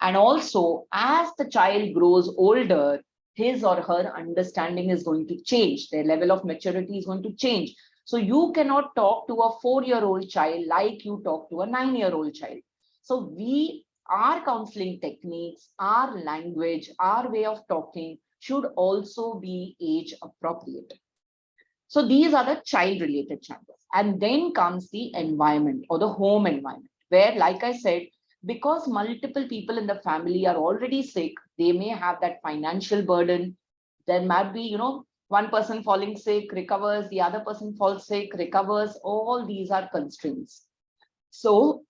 And also, as the child grows older, his or her understanding is going to change, their level of maturity is going to change. So you cannot talk to a 4-year-old child like you talk to a 9-year-old child. So our counseling techniques, our language, our way of talking should also be age appropriate. So these are the child related challenges. And then comes the environment or the home environment, where, like I said, because multiple people in the family are already sick, they may have that financial burden. There might be, one person falling sick, recovers, the other person falls sick, recovers. All these are constraints. So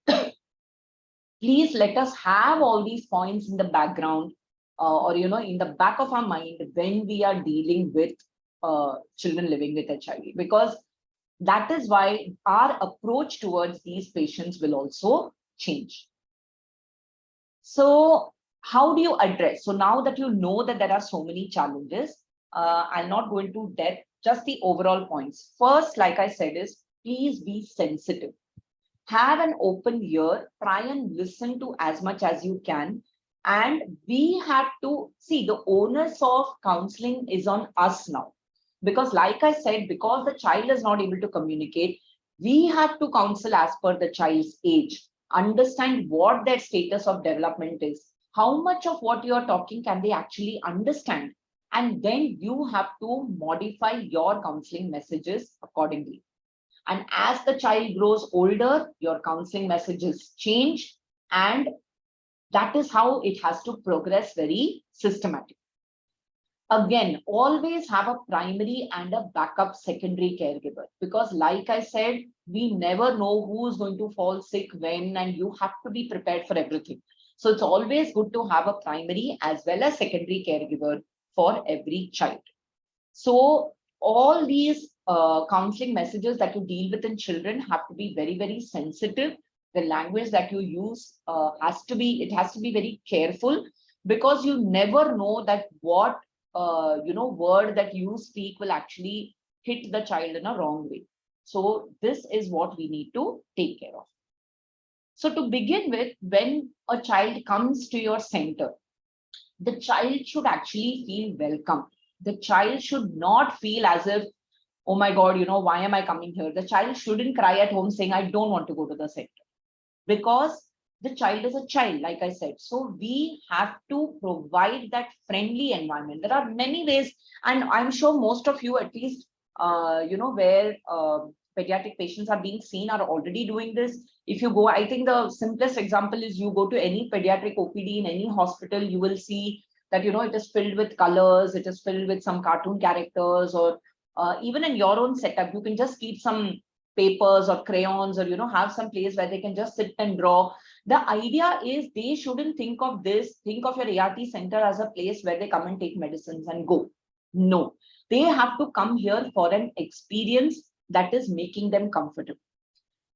please let us have all these points in the background or, in the back of our mind when we are dealing with children living with HIV, because that is why our approach towards these patients will also change. So how do you address? So now that you know that there are so many challenges, I'll not go into depth, just the overall points. First, like I said, is please be sensitive. Have an open ear, try and listen to as much as you can. And we have to see the onus of counseling is on us now. Because like I said, because the child is not able to communicate, we have to counsel as per the child's age, understand what their status of development is, how much of what you are talking can they actually understand, and then you have to modify your counseling messages accordingly. And as the child grows older, your counseling messages change, and that is how it has to progress very systematically. Again, always have a primary and a backup secondary caregiver, because like I said, we never know who is going to fall sick when, and you have to be prepared for everything. So it's always good to have a primary as well as secondary caregiver for every child. So all these counseling messages that you deal with in children have to be very, very sensitive. The language that you use has to be very careful, because you never know that what word that you speak will actually hit the child in a wrong way. So this is what we need to take care of. So to begin with, when a child comes to your center, the child should actually feel welcome. The child should not feel as if, oh my God, why am I coming here? The child shouldn't cry at home saying, I don't want to go to the center, because the child is a child, like I said. So we have to provide that friendly environment. There are many ways, and I'm sure most of you, at least, where pediatric patients are being seen, are already doing this. If you go, I think the simplest example is you go to any pediatric OPD in any hospital, you will see that, it is filled with colors, it is filled with some cartoon characters, or even in your own setup, you can just keep some papers or crayons, or have some place where they can just sit and draw. The idea is they shouldn't think of your ART center as a place where they come and take medicines and go. No, they have to come here for an experience that is making them comfortable.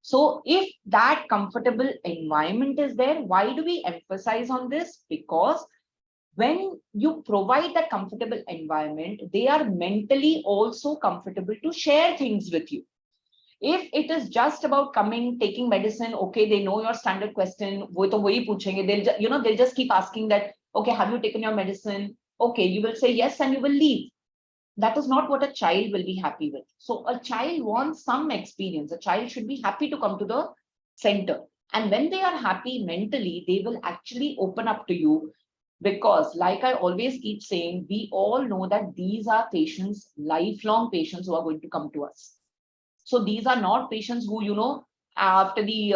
So if that comfortable environment is there, why do we emphasize on this? Because when you provide that comfortable environment, they are mentally also comfortable to share things with you. If it is just about coming, taking medicine, okay, they know your standard question, they'll just keep asking that, okay, have you taken your medicine? Okay, you will say yes, and you will leave. That is not what a child will be happy with. So a child wants some experience. A child should be happy to come to the center. And when they are happy mentally, they will actually open up to you, because like I always keep saying, we all know that these are patients, lifelong patients, who are going to come to us. So these are not patients who, after the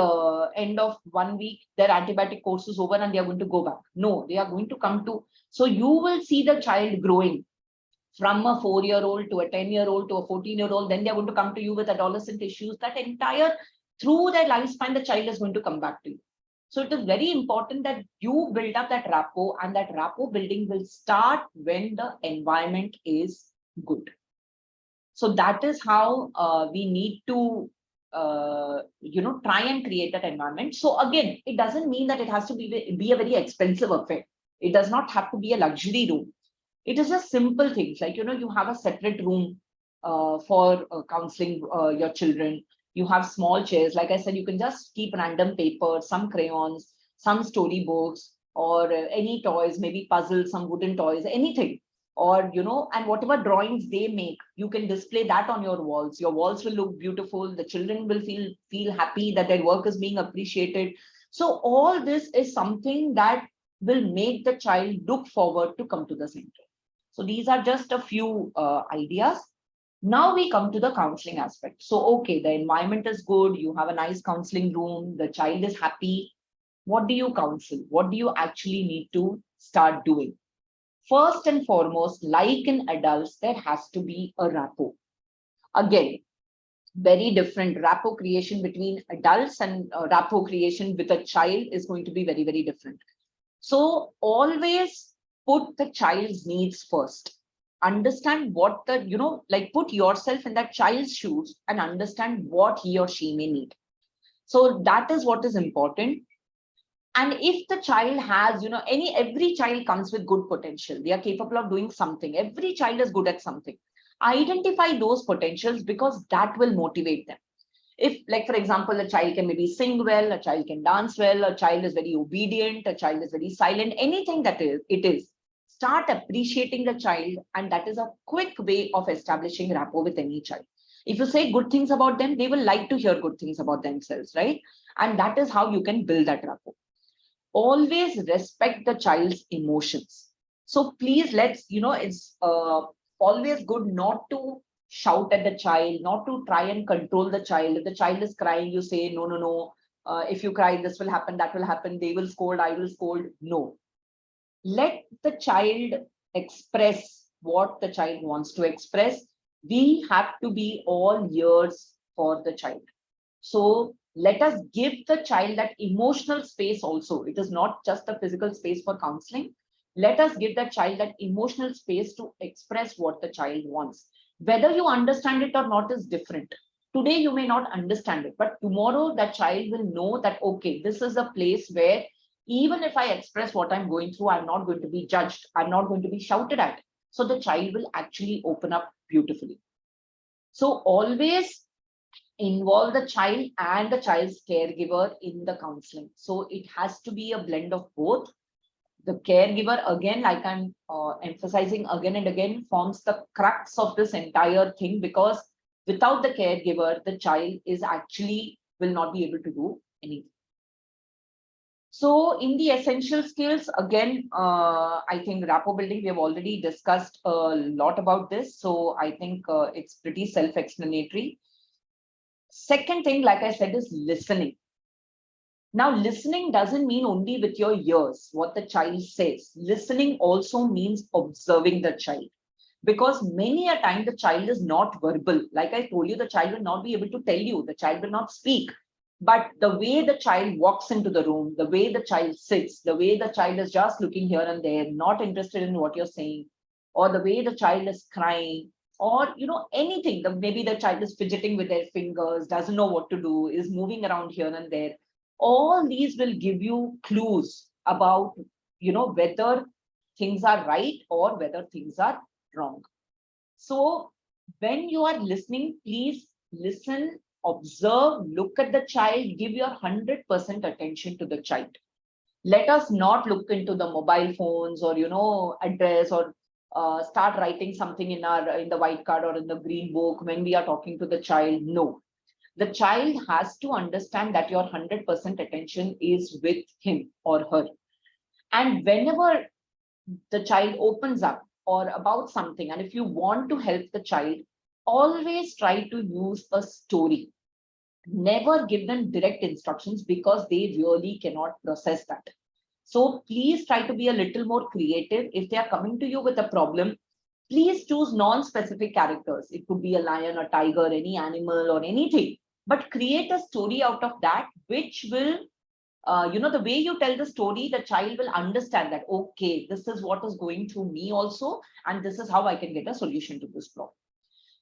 end of 1 week, their antibiotic course is over and they are going to go back. No, they are going to come to. So you will see the child growing from a 4-year-old to a 10-year-old to a 14-year-old. Then they are going to come to you with adolescent issues. That entire, through their lifespan, the child is going to come back to you. So it is very important that you build up that rapport, and that rapport building will start when the environment is good. So that is how we need to, try and create that environment. So again, it doesn't mean that it has to be a very expensive affair. It does not have to be a luxury room. It is just simple things like, you have a separate room for counseling your children. You have small chairs. Like I said, you can just keep random paper, some crayons, some storybooks, or any toys, maybe puzzles, some wooden toys, anything. Or, and whatever drawings they make, you can display that on your walls. Your walls will look beautiful. The children will feel happy that their work is being appreciated. So all this is something that will make the child look forward to come to the center. So these are just a few ideas. Now we come to the counseling aspect. So, okay, the environment is good. You have a nice counseling room. The child is happy. What do you counsel? What do you actually need to start doing? First and foremost, like in adults, there has to be a rapport. Again, very different rapport creation between adults, and rapport creation with a child is going to be very, very different. So always put the child's needs first. Understand what put yourself in that child's shoes and understand what he or she may need. So that is what is important. And if the child has, every child comes with good potential. They are capable of doing something. Every child is good at something. Identify those potentials, because that will motivate them. If, like, for example, a child can maybe sing well, a child can dance well, a child is very obedient, a child is very silent, anything that it is, start appreciating the child. And that is a quick way of establishing rapport with any child. If you say good things about them, they will like to hear good things about themselves, right? And that is how you can build that rapport. Always respect the child's emotions. So please, it's always good not to shout at the child, not to try and control the child. If the child is crying, you say, no, no, no. If you cry, this will happen, that will happen. They will scold, I will scold. No. Let the child express what the child wants to express. We have to be all ears for the child. So let us give the child that emotional space also. It is not just a physical space for counseling. Let us give the child that emotional space to express what the child wants. Whether you understand it or not is different. Today, you may not understand it, but tomorrow that child will know that, okay, this is a place where even if I express what I'm going through, I'm not going to be judged. I'm not going to be shouted at. So the child will actually open up beautifully. So always involve the child and the child's caregiver in the counseling. So it has to be a blend of both. The caregiver, again, like I'm emphasizing again and again, forms the crux of this entire thing, because without the caregiver, the child is actually will not be able to do anything. So in the essential skills, again, I think rapport building, we have already discussed a lot about this. So I think it's pretty self-explanatory. Second thing, like I said, is listening. Now, listening doesn't mean only with your ears, what the child says. Listening also means observing the child, because many a time the child is not verbal. Like I told you, the child will not be able to tell you, the child will not speak. But the way the child walks into the room, the way the child sits, the way the child is just looking here and there, not interested in what you're saying, or the way the child is crying, or anything, maybe the child is fidgeting with their fingers, doesn't know what to do, is moving around here and there. All these will give you clues about whether things are right or whether things are wrong. So when you are listening, please listen, observe, look at the child, give your 100% attention to the child. Let us not look into the mobile phones or address, or start writing something in the white card or in the green book when we are talking to the child. No, the child has to understand that your 100% attention is with him or her. And whenever the child opens up or about something, and if you want to help the child, always try to use a story. Never give them direct instructions, because they really cannot process that. So please try to be a little more creative. If they are coming to you with a problem, please choose non-specific characters. It could be a lion, a tiger, any animal or anything, but create a story out of that, which will, the way you tell the story, the child will understand that, okay, this is what is going through me also, and this is how I can get a solution to this problem.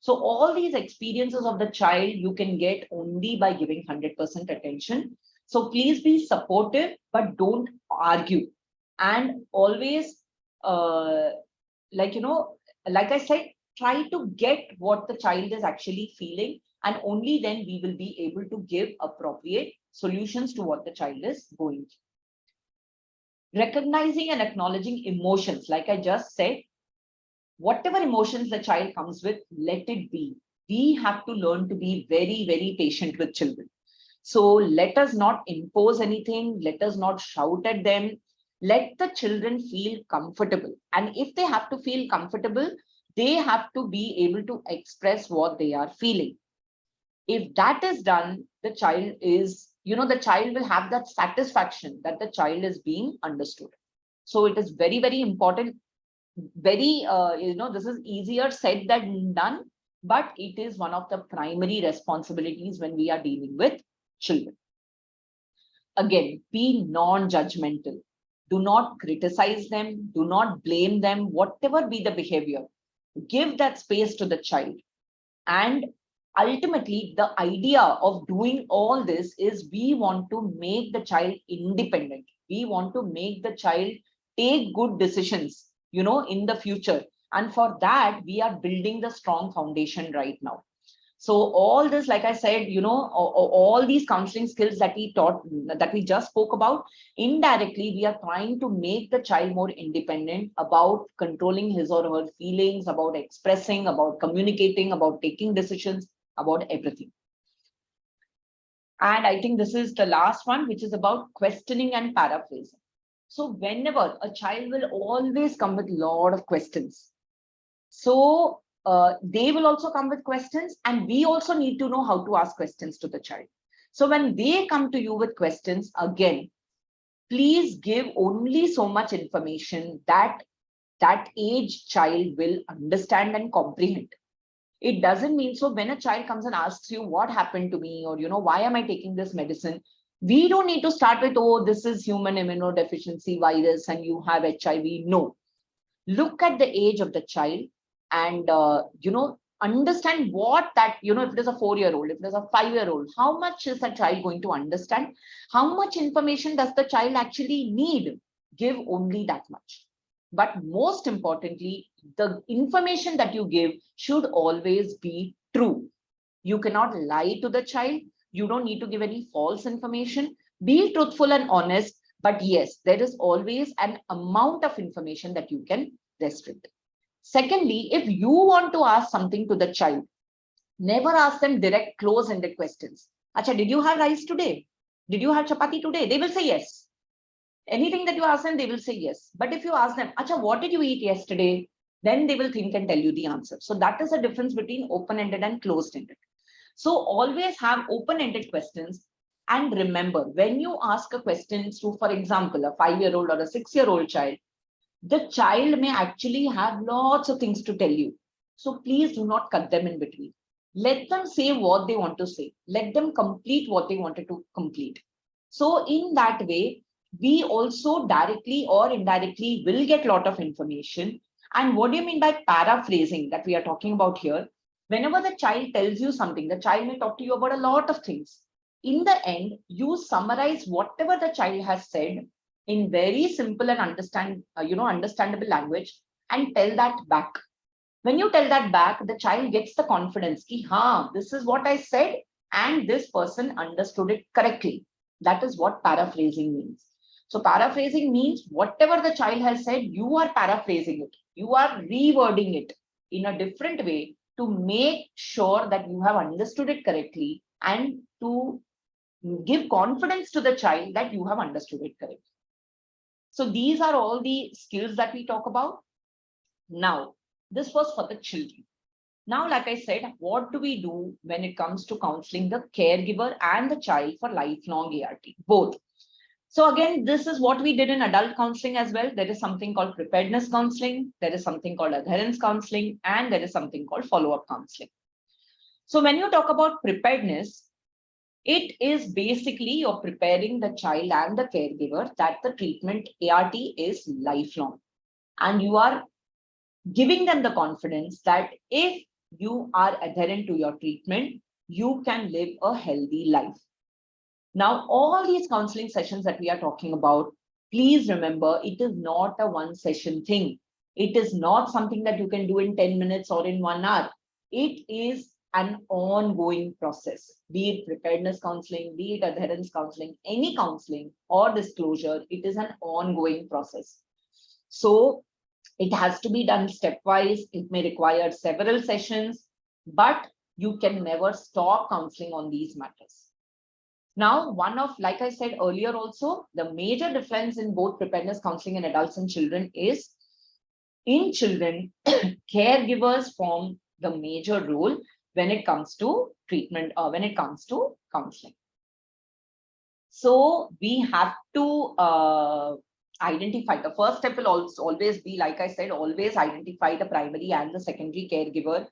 So all these experiences of the child you can get only by giving 100% attention. So please be supportive, but don't argue. And always, like I said, try to get what the child is actually feeling, and only then we will be able to give appropriate solutions to what the child is going through. Recognizing and acknowledging emotions, like I just said, whatever emotions the child comes with, let it be. We have to learn to be very, very patient with children. So let us not impose anything. Let us not shout at them. Let the children feel comfortable. And if they have to feel comfortable, they have to be able to express what they are feeling. If that is done, the child is, the child will have that satisfaction that the child is being understood. So it is very, very important. Very, this is easier said than done, but it is one of the primary responsibilities when we are dealing with children. Again, be non-judgmental. Do not criticize them. Do not blame them. Whatever be the behavior, give that space to the child. And ultimately, the idea of doing all this is we want to make the child independent. We want to make the child take good decisions, in the future. And for that, we are building the strong foundation right now. So all this, like I said, all these counseling skills that we taught, that we just spoke about, indirectly, we are trying to make the child more independent about controlling his or her feelings, about expressing, about communicating, about taking decisions, about everything. And I think this is the last one, which is about questioning and paraphrasing. So whenever a child will always come with a lot of questions. So they will also come with questions, and we also need to know how to ask questions to the child. So when they come to you with questions, again, please give only so much information that that age child will understand and comprehend. It doesn't mean, so when a child comes and asks you what happened to me, or why am I taking this medicine, we don't need to start with, oh, this is human immunodeficiency virus and you have HIV. No, look at the age of the child and understand what that, if it is a 4-year-old, if it is a 5-year-old, how much is the child going to understand? How much information does the child actually need? Give only that much. But most importantly, the information that you give should always be true. You cannot lie to the child. You don't need to give any false information. Be truthful and honest. But yes, there is always an amount of information that you can restrict. Secondly, if you want to ask something to the child, never ask them direct, close-ended questions. Acha, did you have rice today? Did you have chapati today? They will say yes. Anything that you ask them, they will say yes. But if you ask them, Acha, what did you eat yesterday? Then they will think and tell you the answer. So that is the difference between open-ended and closed-ended. So always have open-ended questions. And remember, when you ask a question to, for example, a 5-year-old or a 6-year-old child, the child may actually have lots of things to tell you. So please do not cut them in between. Let them say what they want to say. Let them complete what they wanted to complete. So in that way, we also directly or indirectly will get a lot of information. And what do you mean by paraphrasing that we are talking about here? Whenever the child tells you something, the child may talk to you about a lot of things. In the end, you summarize whatever the child has said in very simple and understandable language and tell that back. When you tell that back, the child gets the confidence ki, this is what I said and this person understood it correctly. That is what paraphrasing means. So paraphrasing means whatever the child has said, you are paraphrasing it. You are rewording it in a different way to make sure that you have understood it correctly and to give confidence to the child that you have understood it correctly. So these are all the skills that we talk about. Now, this was for the children. Now, like I said, what do we do when it comes to counseling the caregiver and the child for lifelong ART, both? So again, this is what we did in adult counseling as well. There is something called preparedness counseling. There is something called adherence counseling, and there is something called follow-up counseling. So when you talk about preparedness, it is basically you're preparing the child and the caregiver that the treatment ART is lifelong. And you are giving them the confidence that if you are adherent to your treatment, you can live a healthy life. Now, all these counseling sessions that we are talking about, please remember, it is not a one session thing. It is not something that you can do in 10 minutes or in 1 hour. It is an ongoing process, be it preparedness counseling, be it adherence counseling, any counseling or disclosure, it is an ongoing process. So it has to be done stepwise. It may require several sessions, but you can never stop counseling on these matters. Now, like I said earlier also, the major difference in both preparedness counseling in adults and children is in children, caregivers form the major role when it comes to treatment or when it comes to counseling. So we have to identify. The first step will also always be, like I said, always identify the primary and the secondary caregiver.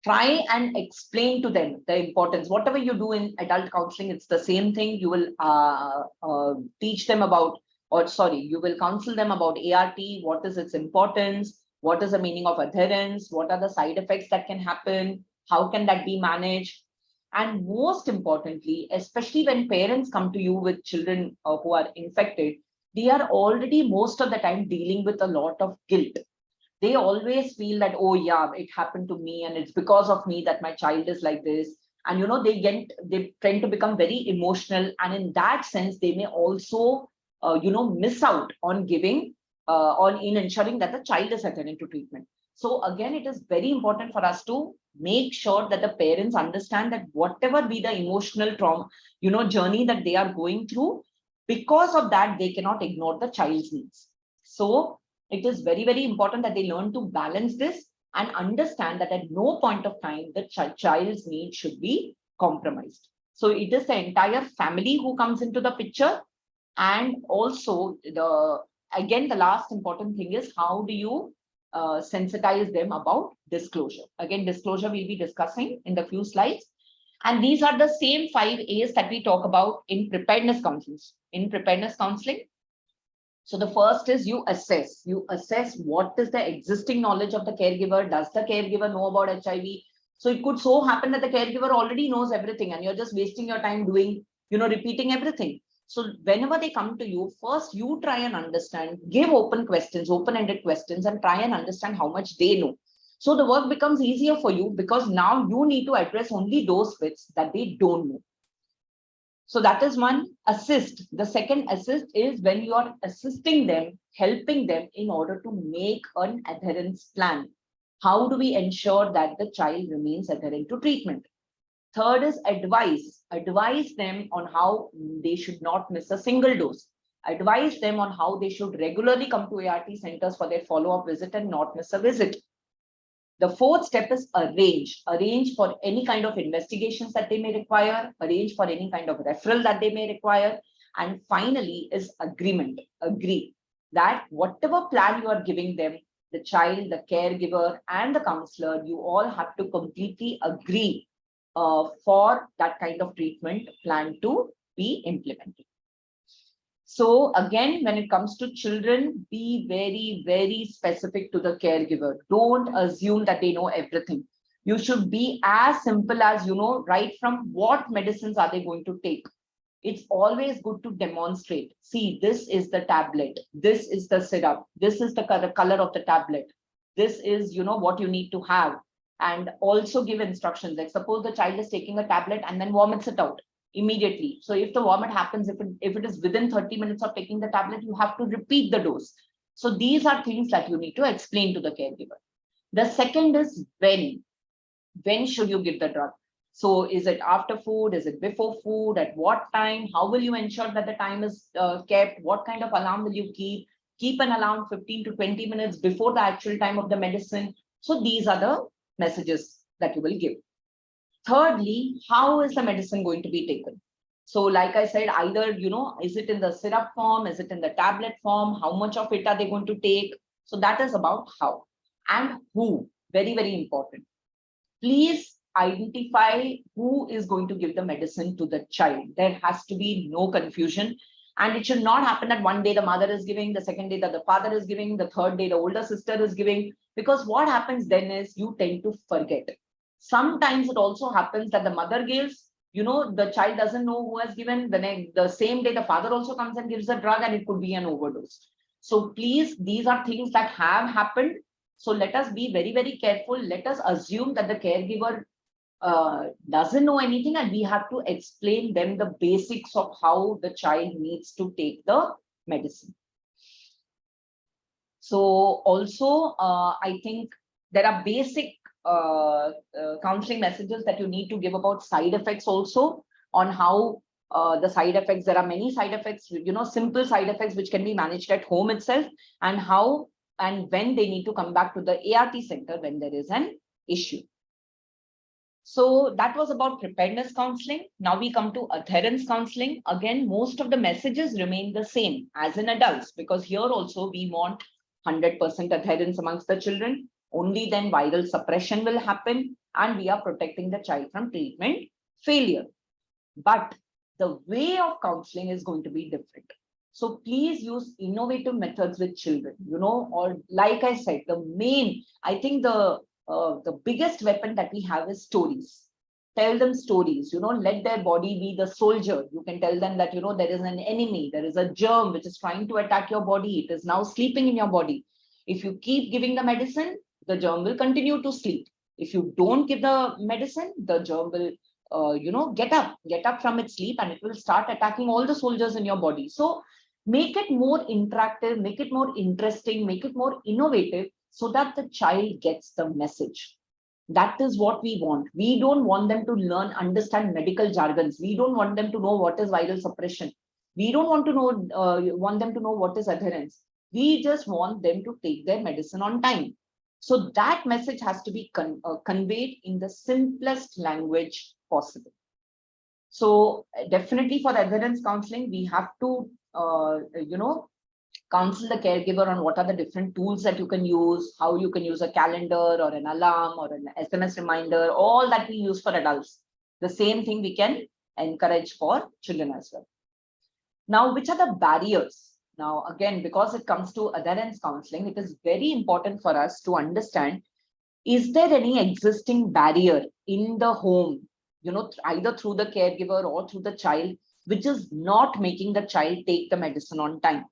Try and explain to them the importance. Whatever you do in adult counseling, it's the same thing. You will teach them about, you will counsel them about ART, what is its importance, what is the meaning of adherence, what are the side effects that can happen, how can that be managed. And most importantly, especially when parents come to you with children who are infected, they are already most of the time dealing with a lot of guilt. They always feel that, oh yeah, it happened to me and it's because of me that my child is like this. And they tend to become very emotional, and in that sense they may also miss out on giving in ensuring that the child is attending to treatment. So again, it is very important for us to make sure that the parents understand that whatever be the emotional trauma journey that they are going through, because of that they cannot ignore the child's needs. So it is very, very important that they learn to balance this and understand that at no point of time the child's needs should be compromised. So it is the entire family who comes into the picture. And also the last important thing is, how do you sensitize them about disclosure? Again, disclosure we'll be discussing in the few slides. And these are the same 5 A's that we talk about in preparedness counseling. So the first is you assess. You assess what is the existing knowledge of the caregiver. Does the caregiver know about HIV? So it could so happen that the caregiver already knows everything and you're just wasting your time doing, repeating everything. So whenever they come to you, first you try and understand, give open questions, open-ended questions, and try and understand how much they know. So the work becomes easier for you because now you need to address only those bits that they don't know. So that is one. Assist. The second assist is when you are assisting them, helping them in order to make an adherence plan. How do we ensure that the child remains adherent to treatment? Third is advise. Advise them on how they should not miss a single dose. Advise them on how they should regularly come to ART centers for their follow-up visit and not miss a visit. The fourth step is arrange. Arrange for any kind of investigations that they may require, arrange for any kind of referral that they may require. And finally is agreement. Agree that whatever plan you are giving them, the child, the caregiver, and the counselor, you all have to completely agree for that kind of treatment plan to be implemented. So again, when it comes to children, be very, very specific to the caregiver. Don't assume that they know everything. You should be as simple as, right from what medicines are they going to take. It's always good to demonstrate. See, this is the tablet. This is the syrup. This is the color of the tablet. This is, what you need to have. And also give instructions. Like suppose the child is taking a tablet and then vomits it out immediately. So if the vomit happens, if it is within 30 minutes of taking the tablet, you have to repeat the dose. So these are things that you need to explain to the caregiver. The second is when. When should you give the drug? So is it after food? Is it before food? At what time? How will you ensure that the time is kept? What kind of alarm will you keep? Keep an alarm 15 to 20 minutes before the actual time of the medicine. So these are the messages that you will give. Thirdly, how is the medicine going to be taken? So like I said, either, is it in the syrup form? Is it in the tablet form? How much of it are they going to take? So that is about how. And who. Very, very important. Please identify who is going to give the medicine to the child. There has to be no confusion. And it should not happen that one day the mother is giving, the second day that the father is giving, the third day the older sister is giving. Because what happens then is you tend to forget. Sometimes it also happens that the mother gives, the child doesn't know who has given. The same day the father also comes and gives the drug and it could be an overdose. So please, these are things that have happened. So let us be very, very careful. Let us assume that the caregiver doesn't know anything, and we have to explain them the basics of how the child needs to take the medicine. So also, I think there are basic counseling messages that you need to give about side effects also, on how the side effects, there are many side effects, simple side effects which can be managed at home itself, and how and when they need to come back to the ART center when there is an issue. So that was about preparedness counseling. Now we come to adherence counseling. Again, most of the messages remain the same as in adults, because here also we want 100% adherence amongst the children. Only then viral suppression will happen, and we are protecting the child from treatment failure. But the way of counseling is going to be different. So please use innovative methods with children, or like I said, I think the biggest weapon that we have is stories. Tell them stories, let their body be the soldier. You can tell them that, there is an enemy, there is a germ which is trying to attack your body. It is now sleeping in your body. If you keep giving the medicine, the germ will continue to sleep. If you don't give the medicine, the germ will get up from its sleep, and it will start attacking all the soldiers in your body. So make it more interactive, make it more interesting, make it more innovative, so that the child gets the message. That is what we want. We don't want them to understand medical jargons. We don't want them to know what is viral suppression. We don't want them to know what is adherence. We just want them to take their medicine on time. So that message has to be conveyed in the simplest language possible. So definitely for adherence counseling, we have to, counsel the caregiver on what are the different tools that you can use, how you can use a calendar or an alarm or an SMS reminder, all that we use for adults. The same thing we can encourage for children as well. Now, which are the barriers? Now, again, because it comes to adherence counseling, it is very important for us to understand, is there any existing barrier in the home, either through the caregiver or through the child, which is not making the child take the medicine on time?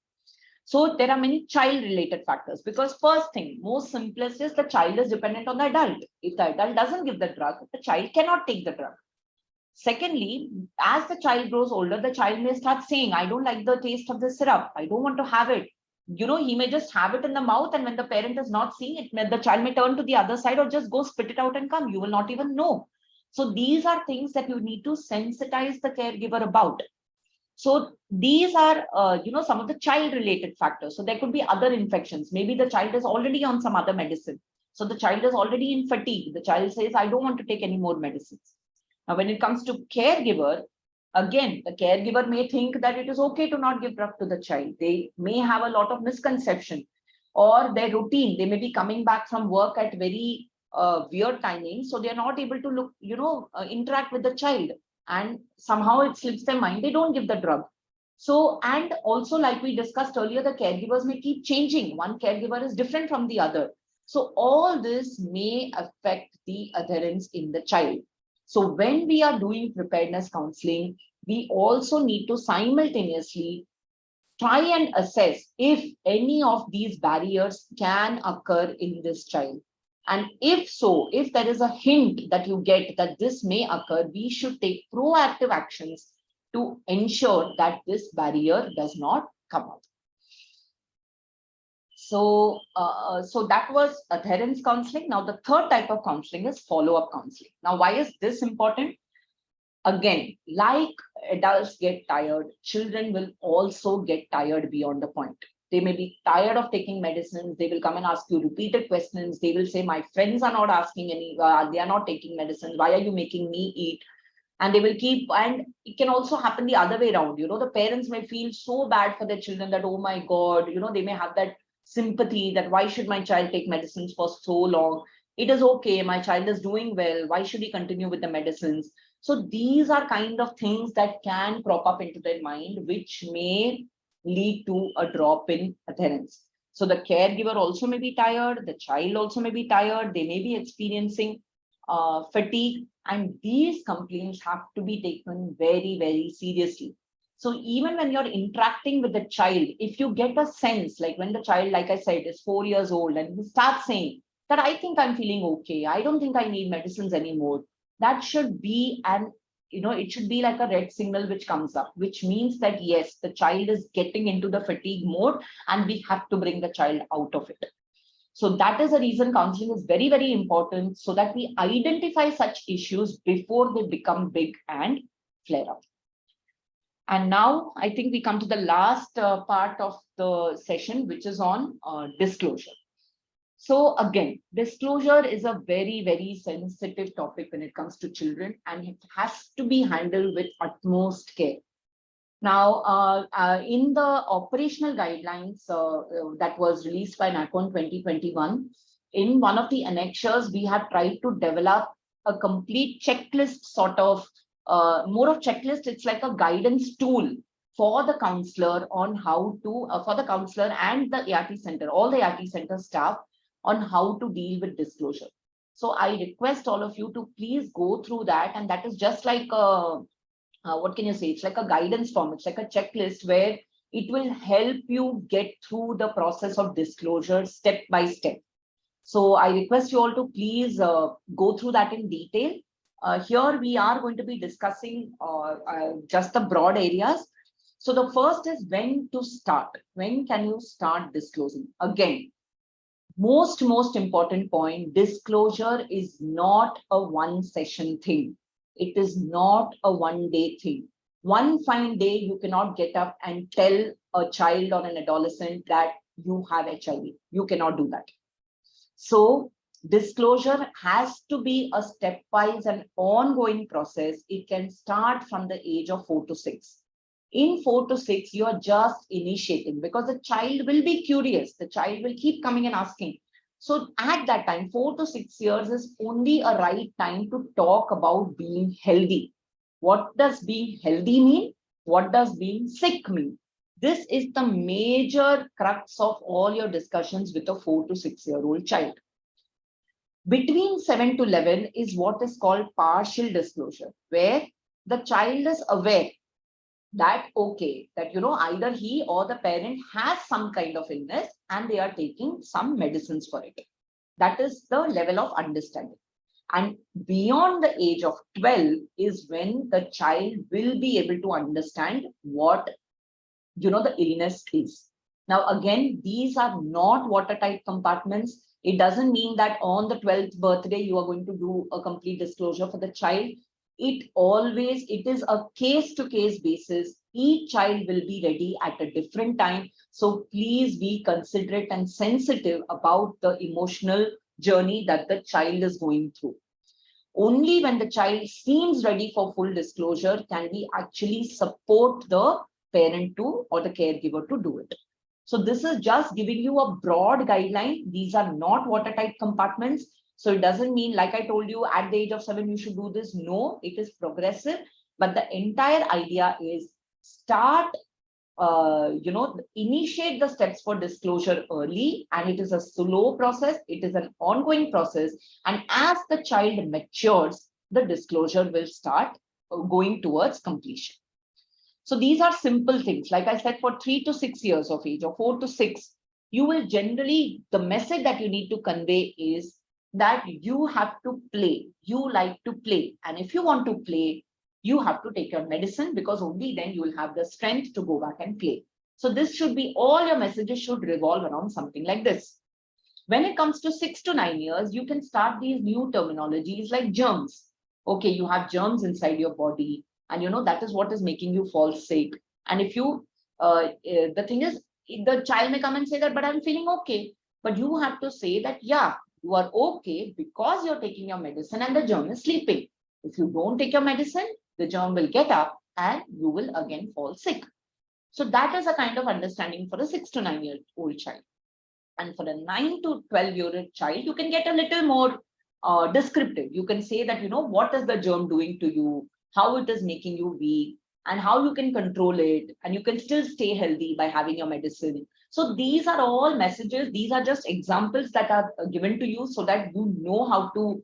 So there are many child-related factors, because first thing, most simplest is the child is dependent on the adult. If the adult doesn't give the drug, the child cannot take the drug. Secondly, as the child grows older, the child may start saying, I don't like the taste of the syrup, I don't want to have it. He may just have it in the mouth, and when the parent is not seeing it, the child may turn to the other side or just go spit it out and come. You will not even know. So these are things that you need to sensitize the caregiver about. So these are, some of the child-related factors. So there could be other infections. Maybe the child is already on some other medicine. So the child is already in fatigue. The child says, I don't want to take any more medicines. Now, when it comes to caregiver, again, the caregiver may think that it is okay to not give drug to the child. They may have a lot of misconception, or their routine. They may be coming back from work at very weird timings. So they're not able to interact with the child. And somehow it slips their mind, they don't give the drug. So, and also, like we discussed earlier, the caregivers may keep changing. One caregiver is different from the other. So all this may affect the adherence in the child. So when we are doing preparedness counseling, we also need to simultaneously try and assess if any of these barriers can occur in this child. And if so, if there is a hint that you get that this may occur, we should take proactive actions to ensure that this barrier does not come up. So, so that was adherence counseling. Now, the third type of counseling is follow-up counseling. Now, why is this important? Again, like adults get tired, children will also get tired beyond the point. They may be tired of taking medicines. They will come and ask you repeated questions. They will say, my friends are not asking they are not taking medicines. Why are you making me eat? And they will keep, and it can also happen the other way around. The parents may feel so bad for their children that, oh my God, they may have that sympathy that why should my child take medicines for so long? It is okay. My child is doing well. Why should he continue with the medicines? So these are kind of things that can crop up into their mind, which may lead to a drop in adherence. So the caregiver also may be tired, the child also may be tired, they may be experiencing fatigue, and these complaints have to be taken very, very seriously. So even when you're interacting with the child, if you get a sense, like when the child, like I said, is 4 years old and he starts saying that I think I'm feeling okay, I don't think I need medicines anymore, that should be it should be like a red signal which comes up, which means that yes, the child is getting into the fatigue mode and we have to bring the child out of it. So that is the reason counseling is very, very important, so that we identify such issues before they become big and flare up. And now I think we come to the last part of the session, which is on disclosure. So again, disclosure is a very, very sensitive topic when it comes to children, and it has to be handled with utmost care. Now, in the operational guidelines that was released by NACO 2021, in one of the annexures, we have tried to develop a complete checklist, sort of more of checklist. It's like a guidance tool for the counselor on how to, for the counselor and the ART center, all the ART center staff, on how to deal with disclosure. So I request all of you to please go through that. And that is just like what can you say? It's like a guidance form. It's like a checklist where it will help you get through the process of disclosure step by step. So I request you all to please go through that in detail. Here we are going to be discussing just the broad areas. So the first is when to start. When can you start disclosing? Again, most important point, disclosure is not a one session thing. It is not a one-day thing. One fine day, you cannot get up and tell a child or an adolescent that you have HIV. You cannot do that. So disclosure has to be a stepwise and ongoing process. It can start from the age of 4 to 6. In 4 to 6, you are just initiating, because the child will be curious. The child will keep coming and asking. So at that time, 4 to 6 years is only a right time to talk about being healthy. What does being healthy mean? What does being sick mean? This is the major crux of all your discussions with a 4 to 6-year-old child. Between 7 to 11 is what is called partial disclosure, where the child is aware that, okay, that, either he or the parent has some kind of illness and they are taking some medicines for it. That is the level of understanding. And beyond the age of 12 is when the child will be able to understand what, the illness is. Now, again, these are not watertight compartments. It doesn't mean that on the 12th birthday, you are going to do a complete disclosure for the child. It is a case-to-case basis. Each child will be ready at a different time. So please be considerate and sensitive about the emotional journey that the child is going through. Only when the child seems ready for full disclosure can we actually support the parent to or the caregiver to do it. So this is just giving you a broad guideline. These are not watertight compartments. So it doesn't mean, like I told you, at the age of 7, you should do this. No, it is progressive. But the entire idea is start, initiate the steps for disclosure early. And it is a slow process. It is an ongoing process. And as the child matures, the disclosure will start going towards completion. So these are simple things. Like I said, for 3 to 6 years of age or 4 to 6, you will generally, the message that you need to convey is that you have to play. You like to play. And if you want to play, you have to take your medicine, because only then you will have the strength to go back and play. So this should be, all your messages should revolve around something like this. When it comes to 6 to 9 years, you can start these new terminologies like germs. Okay, you have germs inside your body, and that is what is making you fall sick. And if you, the thing is, the child may come and say that, but I'm feeling okay. But you have to say that, yeah, you are okay because you're taking your medicine and the germ is sleeping. If you don't take your medicine, the germ will get up and you will again fall sick. So that is a kind of understanding for a 6 to 9 year old child. And for a 9 to 12-year-old child, you can get a little more descriptive. You can say that, what is the germ doing to you, how it is making you weak, and how you can control it. And you can still stay healthy by having your medicine. So these are all messages. These are just examples that are given to you so that you know how to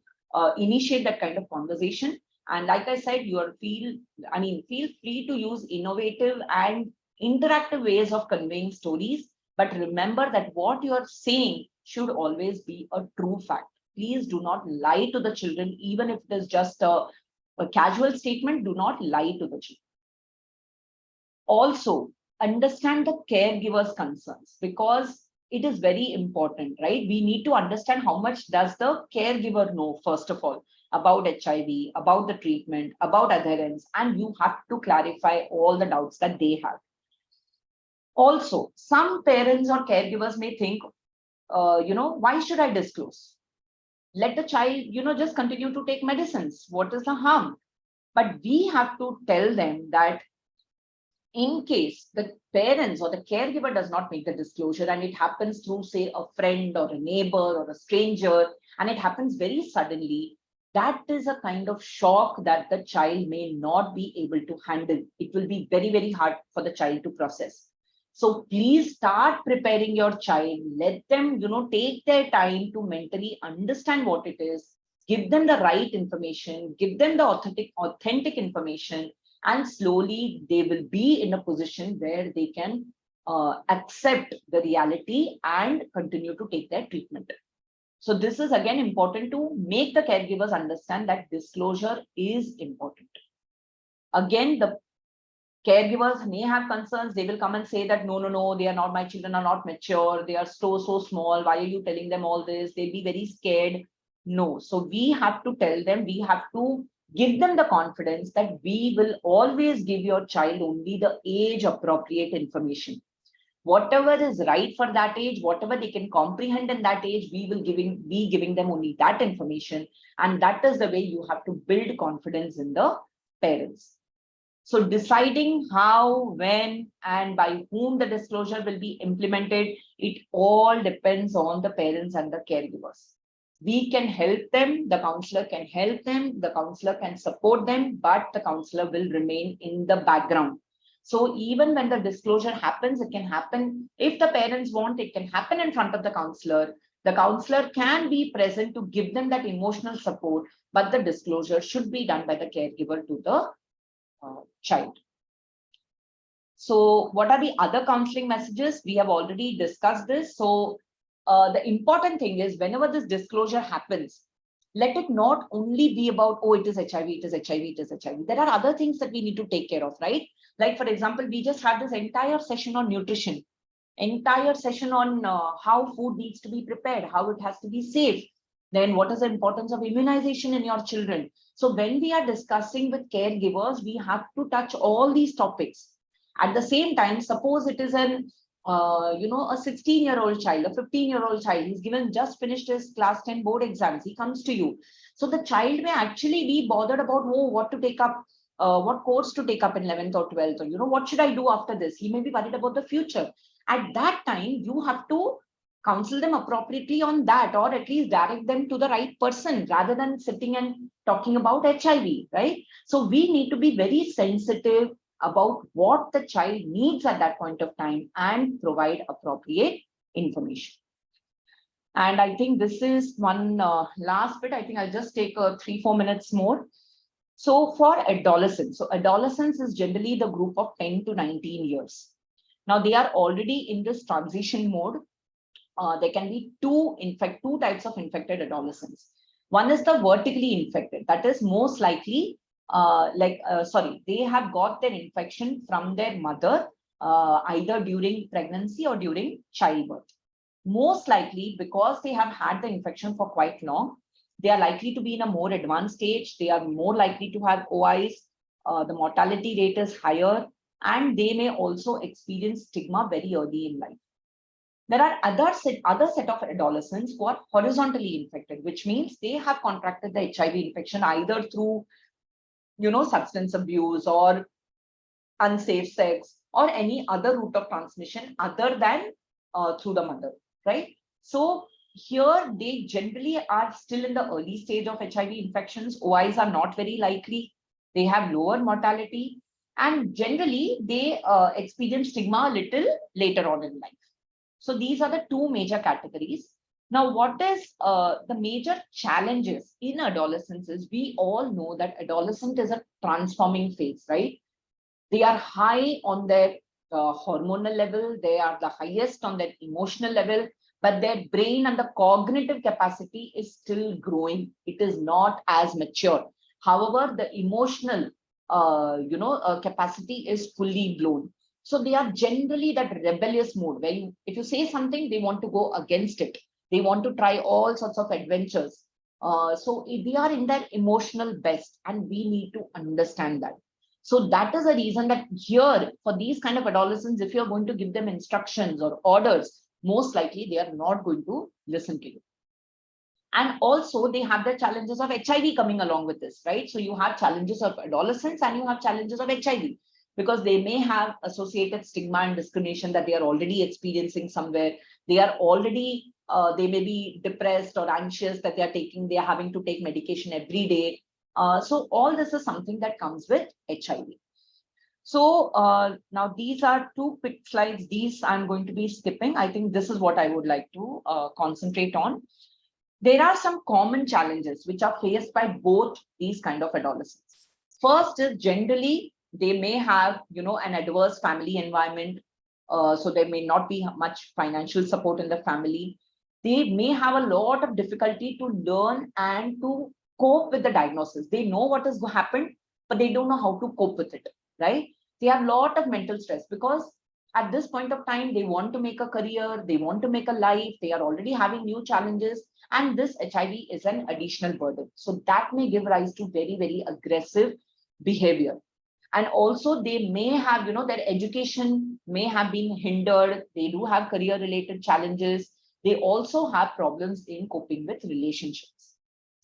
initiate that kind of conversation. And like I said, feel free to use innovative and interactive ways of conveying stories. But remember that what you are saying should always be a true fact. Please do not lie to the children, even if it is just a casual statement. Do not lie to the children. Also, understand the caregiver's concerns, because it is very important, right? We need to understand how much does the caregiver know, first of all, about HIV, about the treatment, about adherence, and you have to clarify all the doubts that they have. Also, some parents or caregivers may think, why should I disclose? Let the child, just continue to take medicines. What is the harm? But we have to tell them that in case the parents or the caregiver does not make the disclosure, and it happens through, say, a friend or a neighbor or a stranger, and it happens very suddenly, that is a kind of shock that the child may not be able to handle. It will be very, very hard for the child to process. So please start preparing your child. Let them, take their time to mentally understand what it is. Give them the right information. Give them the authentic information. And slowly they will be in a position where they can accept the reality and continue to take their treatment. So this is again important to make the caregivers understand that disclosure is important. Again, the caregivers may have concerns. They will come and say that, no, they are not, my children are not mature. They are so small. Why are you telling them all this? They'll be very scared. No. So we have to tell them, we have to give them the confidence that we will always give your child only the age appropriate information. Whatever is right for that age, whatever they can comprehend in that age, we will be giving them only that information. And that is the way you have to build confidence in the parents. So deciding how, when, and by whom the disclosure will be implemented, it all depends on the parents and the caregivers. We can help them, the counselor can help them, the counselor can support them, but the counselor will remain in the background. So even when the disclosure happens, it can happen, if the parents want, it can happen in front of the counselor. The counselor can be present to give them that emotional support, but the disclosure should be done by the caregiver to the child. So what are the other counseling messages? We have already discussed this. So the important thing is, whenever this disclosure happens, let it not only be about, oh, it is HIV, it is HIV, it is HIV. There are other things that we need to take care of, right? Like, for example, we just had this entire session on nutrition, entire session on how food needs to be prepared, how it has to be safe. Then what is the importance of immunization in your children? So when we are discussing with caregivers, we have to touch all these topics. At the same time, suppose it is a 16-year-old child, a 15-year-old child, he's just finished his class 10 board exams, he comes to you. So the child may actually be bothered about, what to take up, what course to take up in 11th or 12th, or, what should I do after this? He may be worried about the future. At that time, you have to counsel them appropriately on that, or at least direct them to the right person rather than sitting and talking about HIV, right? So we need to be very sensitive about what the child needs at that point of time and provide appropriate information. And I think this is one last bit. I think I'll just take 3-4 minutes more. So for adolescents, so adolescence is generally the group of 10 to 19 years. Now they are already in this transition mode. There can be two types of infected adolescents. One is the vertically infected. That is most likely, they have got their infection from their mother, either during pregnancy or during childbirth. Most likely, because they have had the infection for quite long, they are likely to be in a more advanced stage. They are more likely to have OIs. The mortality rate is higher, and they may also experience stigma very early in life. There are other set of adolescents who are horizontally infected, which means they have contracted the HIV infection either through, substance abuse or unsafe sex or any other route of transmission other than through the mother, right? So here they generally are still in the early stage of HIV infections. OIs are not very likely. They have lower mortality, and generally they experience stigma a little later on in life. So these are the two major categories. Now, what is the major challenges in adolescence is we all know that adolescent is a transforming phase, right? They are high on their hormonal level, they are the highest on their emotional level, but their brain and the cognitive capacity is still growing. It is not as mature. However, the emotional capacity is fully blown. So they are generally that rebellious mode where if you say something, they want to go against it. They want to try all sorts of adventures. So they are in their emotional best, and we need to understand that. So that is the reason that here, for these kind of adolescents, if you're going to give them instructions or orders, most likely they are not going to listen to you. And also they have the challenges of HIV coming along with this, right? So you have challenges of adolescents and you have challenges of HIV, because they may have associated stigma and discrimination that they are already experiencing somewhere. They are already, they may be depressed or anxious that they are having to take medication every day. So all this is something that comes with HIV. So now these are two quick slides. These I'm going to be skipping. I think this is what I would like to concentrate on. There are some common challenges which are faced by both these kind of adolescents. First is generally they may have, an adverse family environment. So there may not be much financial support in the family. They may have a lot of difficulty to learn and to cope with the diagnosis. They know what has happened, but they don't know how to cope with it, right? They have a lot of mental stress because at this point of time, they want to make a career, they want to make a life, they are already having new challenges, and this HIV is an additional burden. So that may give rise to very, very aggressive behavior. And also they may have, their education may have been hindered. They do have career related challenges. They also have problems in coping with relationships.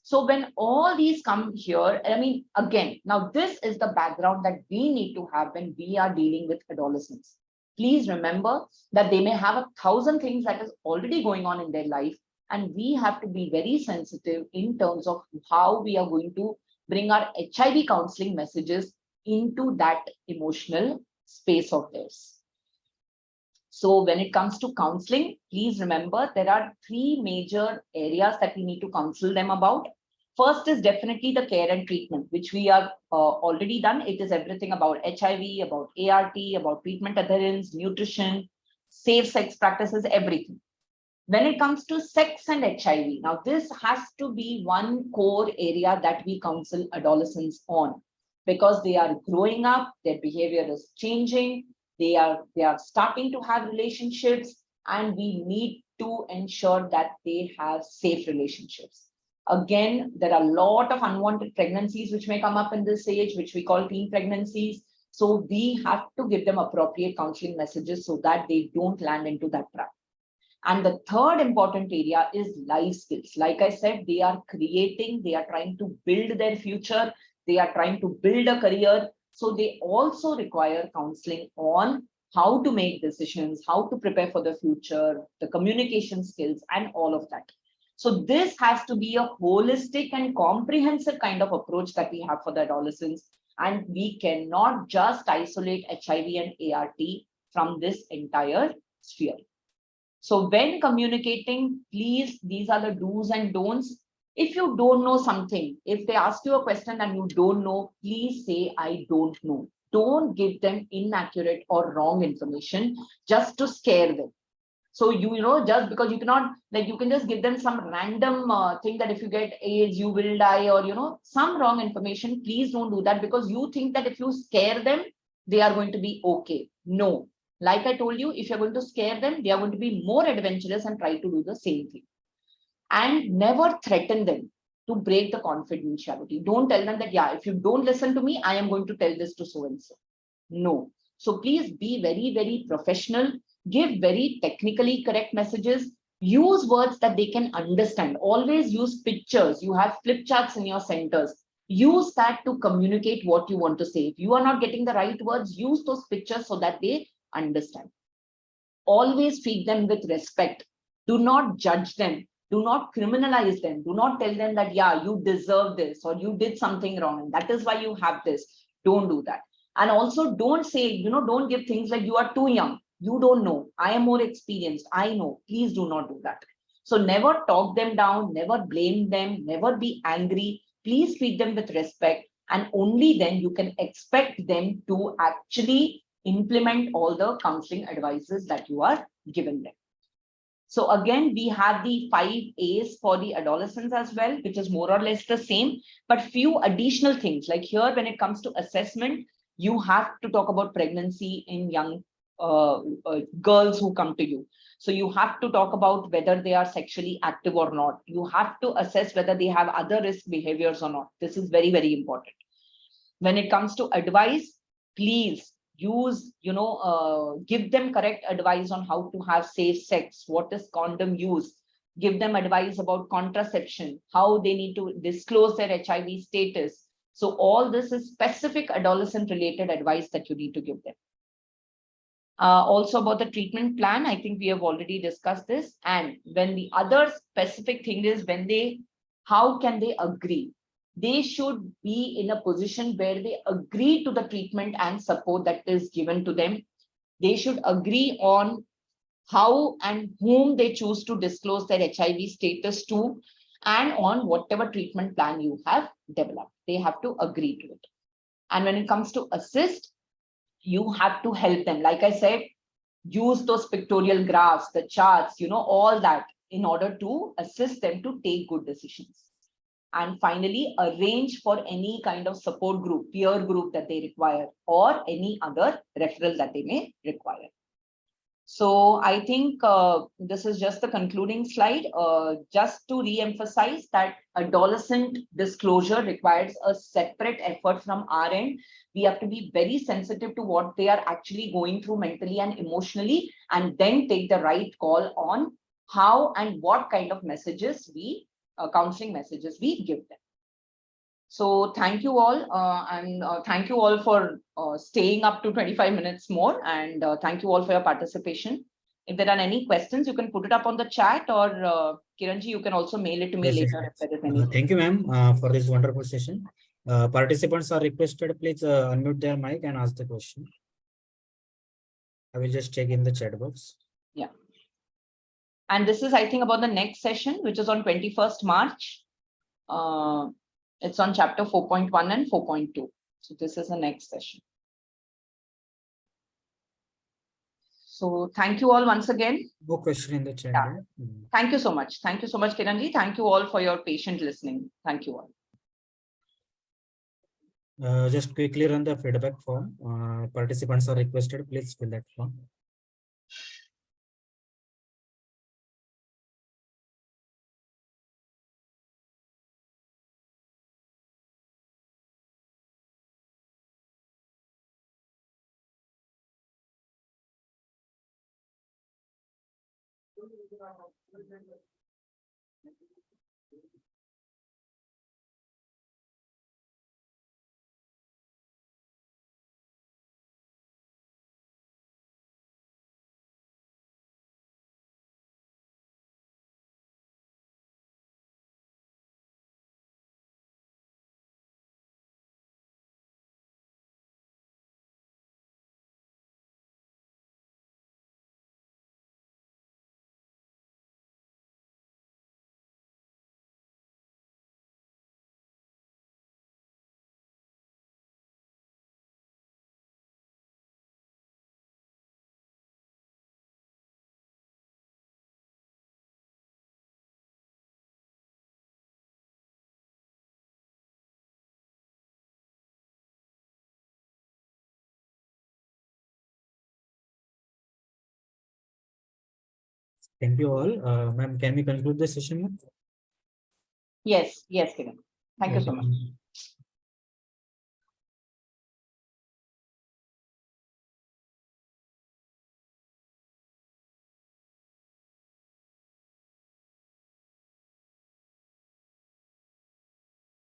So when all these come here, I mean, again, now this is the background that we need to have when we are dealing with adolescents. Please remember that they may have 1,000 things that is already going on in their life, and we have to be very sensitive in terms of how we are going to bring our HIV counseling messages into that emotional space of theirs. So when it comes to counseling, please remember there are 3 major areas that we need to counsel them about. First is definitely the care and treatment, which we have already done. It is everything about HIV, about ART, about treatment adherence, nutrition, safe sex practices, everything. When it comes to sex and HIV, now this has to be one core area that we counsel adolescents on, because they are growing up, their behavior is changing, they are starting to have relationships, and we need to ensure that they have safe relationships. Again, there are a lot of unwanted pregnancies which may come up in this age, which we call teen pregnancies. So we have to give them appropriate counseling messages so that they don't land into that trap. And the third important area is life skills. Like I said, they are trying to build their future. They are trying to build a career. So they also require counseling on how to make decisions, how to prepare for the future, the communication skills, and all of that. So this has to be a holistic and comprehensive kind of approach that we have for the adolescents. And we cannot just isolate HIV and ART from this entire sphere. So when communicating, please, these are the do's and don'ts. If you don't know something, if they ask you a question and you don't know, please say, I don't know. Don't give them inaccurate or wrong information just to scare them. So, just because you cannot, you can just give them some random thing that if you get AIDS, you will die, or, some wrong information. Please don't do that, because you think that if you scare them, they are going to be okay. No. Like I told you, if you're going to scare them, they are going to be more adventurous and try to do the same thing. And never threaten them to break the confidentiality. Don't tell them that, yeah, if you don't listen to me, I am going to tell this to so-and-so. No. So please be very, very professional. Give very technically correct messages. Use words that they can understand. Always use pictures. You have flip charts in your centers. Use that to communicate what you want to say. If you are not getting the right words, use those pictures so that they understand. Always treat them with respect. Do not judge them. Do not criminalize them. Do not tell them that, yeah, you deserve this or you did something wrong and that is why you have this. Don't do that. And also don't say, don't give things like you are too young. You don't know. I am more experienced. I know. Please do not do that. So never talk them down, never blame them, never be angry. Please treat them with respect, and only then you can expect them to actually implement all the counseling advices that you are giving them. So again, we have the 5 A's for the adolescents as well, which is more or less the same, but few additional things. Like here, when it comes to assessment, you have to talk about pregnancy in young girls who come to you. So you have to talk about whether they are sexually active or not. You have to assess whether they have other risk behaviors or not. This is very, very important. When it comes to advice, please use, give them correct advice on how to have safe sex, what is condom use, give them advice about contraception, how they need to disclose their HIV status. So all this is specific adolescent related advice that you need to give them. Also about the treatment plan, I think we have already discussed this. And when the other specific thing is how can they agree? They should be in a position where they agree to the treatment and support that is given to them. They should agree on how and whom they choose to disclose their HIV status to, and on whatever treatment plan you have developed. They have to agree to it. And when it comes to assist, you have to help them. Like I said, use those pictorial graphs, the charts, all that in order to assist them to take good decisions. And finally, arrange for any kind of support group, peer group that they require, or any other referral that they may require. So I think this is just the concluding slide. Just to re-emphasize that adolescent disclosure requires a separate effort from our end. We have to be very sensitive to what they are actually going through mentally and emotionally, and then take the right call on how and what kind of messages counseling messages we give them. So thank you all, and thank you all for staying up to 25 minutes more, and thank you all for your participation. If there are any questions, you can put it up on the chat, or Kiranji, you can also mail it to me Yes, later if there is anything. thank you, ma'am, for this wonderful session. Participants are requested, please unmute their mic and ask the question. I will just check in the chat box. Yeah. And this is, I think, about the next session, which is on 21st March. It's on chapter 4.1 and 4.2. So this is the next session. So thank you all once again. No question in the chat. Yeah. Thank you so much. Thank you so much, Kiranji. Thank you all for your patient listening. Thank you all. Just quickly run the feedback form. Participants are requested, please fill that form. Thank you all. Ma'am, can we conclude the session? Yes, Kiran. Thank you so much.